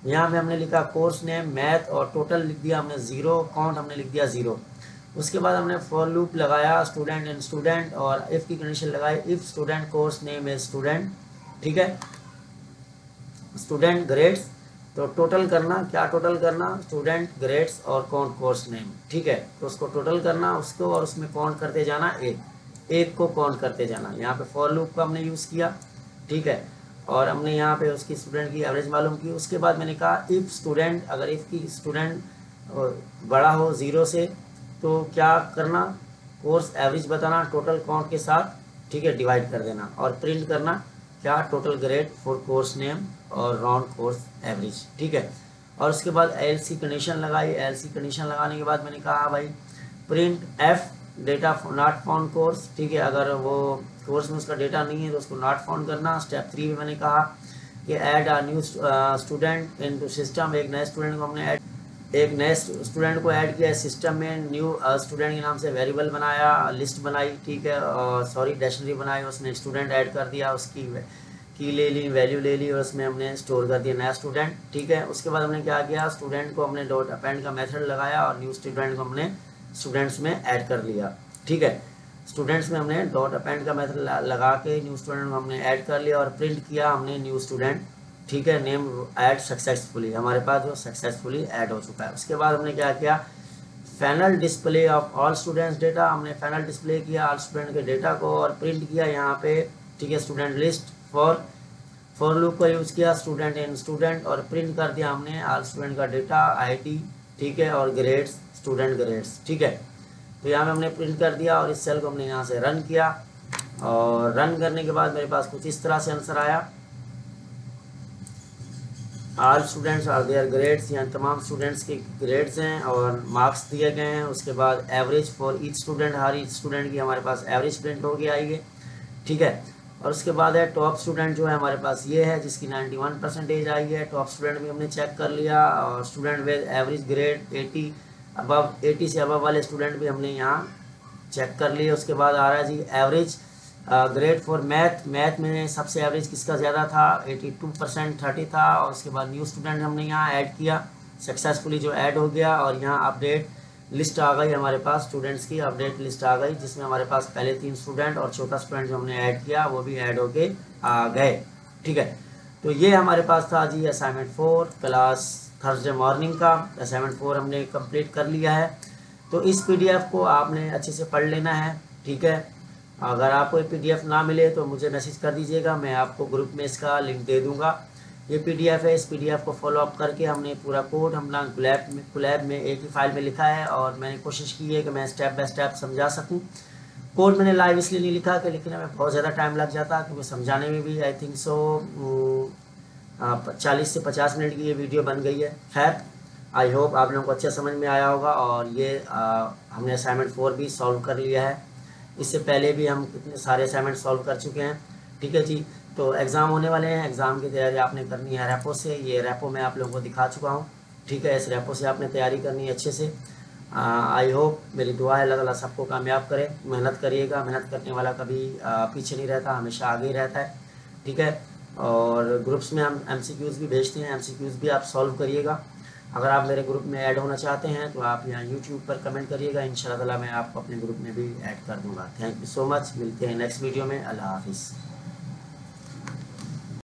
यहाँ पे हमने लिखा कोर्स नेम मैथ और टोटल लिख दिया हमने 0, काउंट हमने लिख दिया 0। उसके बाद हमने फॉर लूप लगाया स्टूडेंट इन स्टूडेंट और इफ़ की कंडीशन लगाई if student course name is student, ठीक है, स्टूडेंट ग्रेड्स, तो टोटल करना, क्या टोटल करना, स्टूडेंट ग्रेड्स और काउंट कोर्स नेम, ठीक है, तो उसको टोटल करना उसको और उसमें काउंट करते जाना, एक को काउंट करते जाना। यहाँ पे फॉर लूप का हमने यूज़ किया, ठीक है, और हमने यहाँ पे उसकी स्टूडेंट की एवरेज मालूम की। उसके बाद मैंने कहा इफ़ स्टूडेंट अगर इफ़ की स्टूडेंट बड़ा हो 0 से तो क्या करना, कोर्स एवरेज बताना टोटल काउंट के साथ, ठीक है, डिवाइड कर देना और प्रिंट करना क्या, total grade for course name और राउंड कोर्स एवरेज, ठीक है। और उसके बाद एलसी कंडीशन लगाई, एलसी कंडीशन लगाने के बाद मैंने कहा भाई print F data not found course, ठीक है, अगर वो कोर्स में उसका डेटा नहीं है तो उसको नॉट फाउंड करना। स्टेप 3 में मैंने कहा कि add a new student into system, एक नए स्टूडेंट को हमने एक नए स्टूडेंट को ऐड किया सिस्टम में। न्यू स्टूडेंट के नाम से वेरिएबल बनाया, लिस्ट बनाई, ठीक है, और सॉरी डिक्शनरी बनाई, उसमें स्टूडेंट ऐड कर दिया, उसकी की ले ली, वैल्यू ले ली और उसमें हमने स्टोर कर दिया नया स्टूडेंट, ठीक है। उसके बाद हमने क्या किया, स्टूडेंट को हमने डॉट अपेंड का मेथड लगाया और न्यू स्टूडेंट को हमने स्टूडेंट्स में ऐड कर लिया, ठीक है। स्टूडेंट्स में हमने डॉट अपेंड का मेथड लगा के न्यू स्टूडेंट को हमने ऐड कर लिया और प्रिंट किया हमने न्यू स्टूडेंट, ठीक है। नेम ऐड सक्सेसफुली, हमारे पास जो सक्सेसफुली ऐड हो चुका है। उसके बाद हमने क्या किया, final display of all students data, हमने फाइनल डिस्प्ले किया ऑल स्टूडेंट के डेटा को और प्रिंट किया यहाँ पे, ठीक है, स्टूडेंट लिस्ट। फॉर लूप का यूज़ किया स्टूडेंट इन स्टूडेंट और प्रिंट कर दिया हमने ऑल स्टूडेंट का डेटा, आईडी, ठीक है, और ग्रेड्स, स्टूडेंट ग्रेड्स, ठीक है। तो यहाँ पे हमने प्रिंट कर दिया और इस सेल को हमने यहाँ से रन किया और रन करने के बाद मेरे पास कुछ इस तरह से आंसर आया, all students are their grades, यहाँ तमाम स्टूडेंट्स के ग्रेड्स हैं और मार्क्स दिए गए हैं। उसके बाद average for each student, her each student की हमारे पास एवरेज प्रिंट हो गया है, ठीक है। और उसके बाद है टॉप स्टूडेंट जो है हमारे पास ये है जिसकी 91% आई है। टॉप स्टूडेंट भी हमने चेक कर लिया और student with average grade 80 above, 80 से अबव वाले स्टूडेंट भी हमने यहाँ चेक कर लिए। उसके बाद आ रहा है जी एवरेज ग्रेड फॉर मैथ में सबसे एवरेज किसका ज़्यादा था, 82% 30 था। और उसके बाद न्यू स्टूडेंट हमने यहाँ ऐड किया, सक्सेसफुली जो ऐड हो गया और यहाँ अपडेट लिस्ट आ गई हमारे पास, स्टूडेंट्स की अपडेट लिस्ट आ गई जिसमें हमारे पास पहले 3 स्टूडेंट और छोटा स्टूडेंट जो हमने ऐड किया वो भी ऐड होके आ गए, ठीक है। तो ये हमारे पास था जी असाइनमेंट 4 क्लास थर्सडे मॉर्निंग का। असाइनमेंट 4 हमने कंप्लीट कर लिया है। तो इस पीडीएफ को आपने अच्छे से पढ़ लेना है, ठीक है। अगर आपको ये पीडीएफ ना मिले तो मुझे मैसेज कर दीजिएगा, मैं आपको ग्रुप में इसका लिंक दे दूँगा। ये पीडीएफ है, इस पीडीएफ को फॉलो अप करके हमने पूरा कोड हमने कोलैब में एक ही फाइल में लिखा है और मैंने कोशिश की है कि मैं स्टेप बाय स्टेप समझा सकूं। कोड मैंने लाइव इसलिए नहीं लिखा कि लिखने में बहुत ज़्यादा टाइम लग जाता, क्योंकि समझाने में भी आई थिंक सो 40 से 50 मिनट की ये वीडियो बन गई है। खैर आई होप आप लोगों को अच्छा समझ में आया होगा और ये हमने असाइनमेंट 4 भी सॉल्व कर लिया है। इससे पहले भी हम कितने सारे असाइनमेंट सॉल्व कर चुके हैं, ठीक है जी। तो एग्ज़ाम होने वाले हैं, एग्ज़ाम की तैयारी आपने करनी है रेपो से। ये रेपो मैं आप लोगों को दिखा चुका हूँ, ठीक है। इस रेपो से आपने तैयारी करनी है अच्छे से। आई होप, मेरी दुआ है अल्लाह ताला सबको कामयाब करे। मेहनत करिएगा, मेहनत करने वाला कभी पीछे नहीं रहता, हमेशा आगे ही रहता है, ठीक है। और ग्रुप्स में हम MCQs भी भेजते हैं, MCQs भी आप सॉल्व करिएगा। अगर आप मेरे ग्रुप में ऐड होना चाहते हैं तो आप यहाँ YouTube पर कमेंट करिएगा, इंशाल्लाह ताला मैं आपको अपने ग्रुप में भी ऐड कर दूँगा। थैंक यू सो मच, मिलते हैं नेक्स्ट वीडियो में। अल्लाह हाफिज़।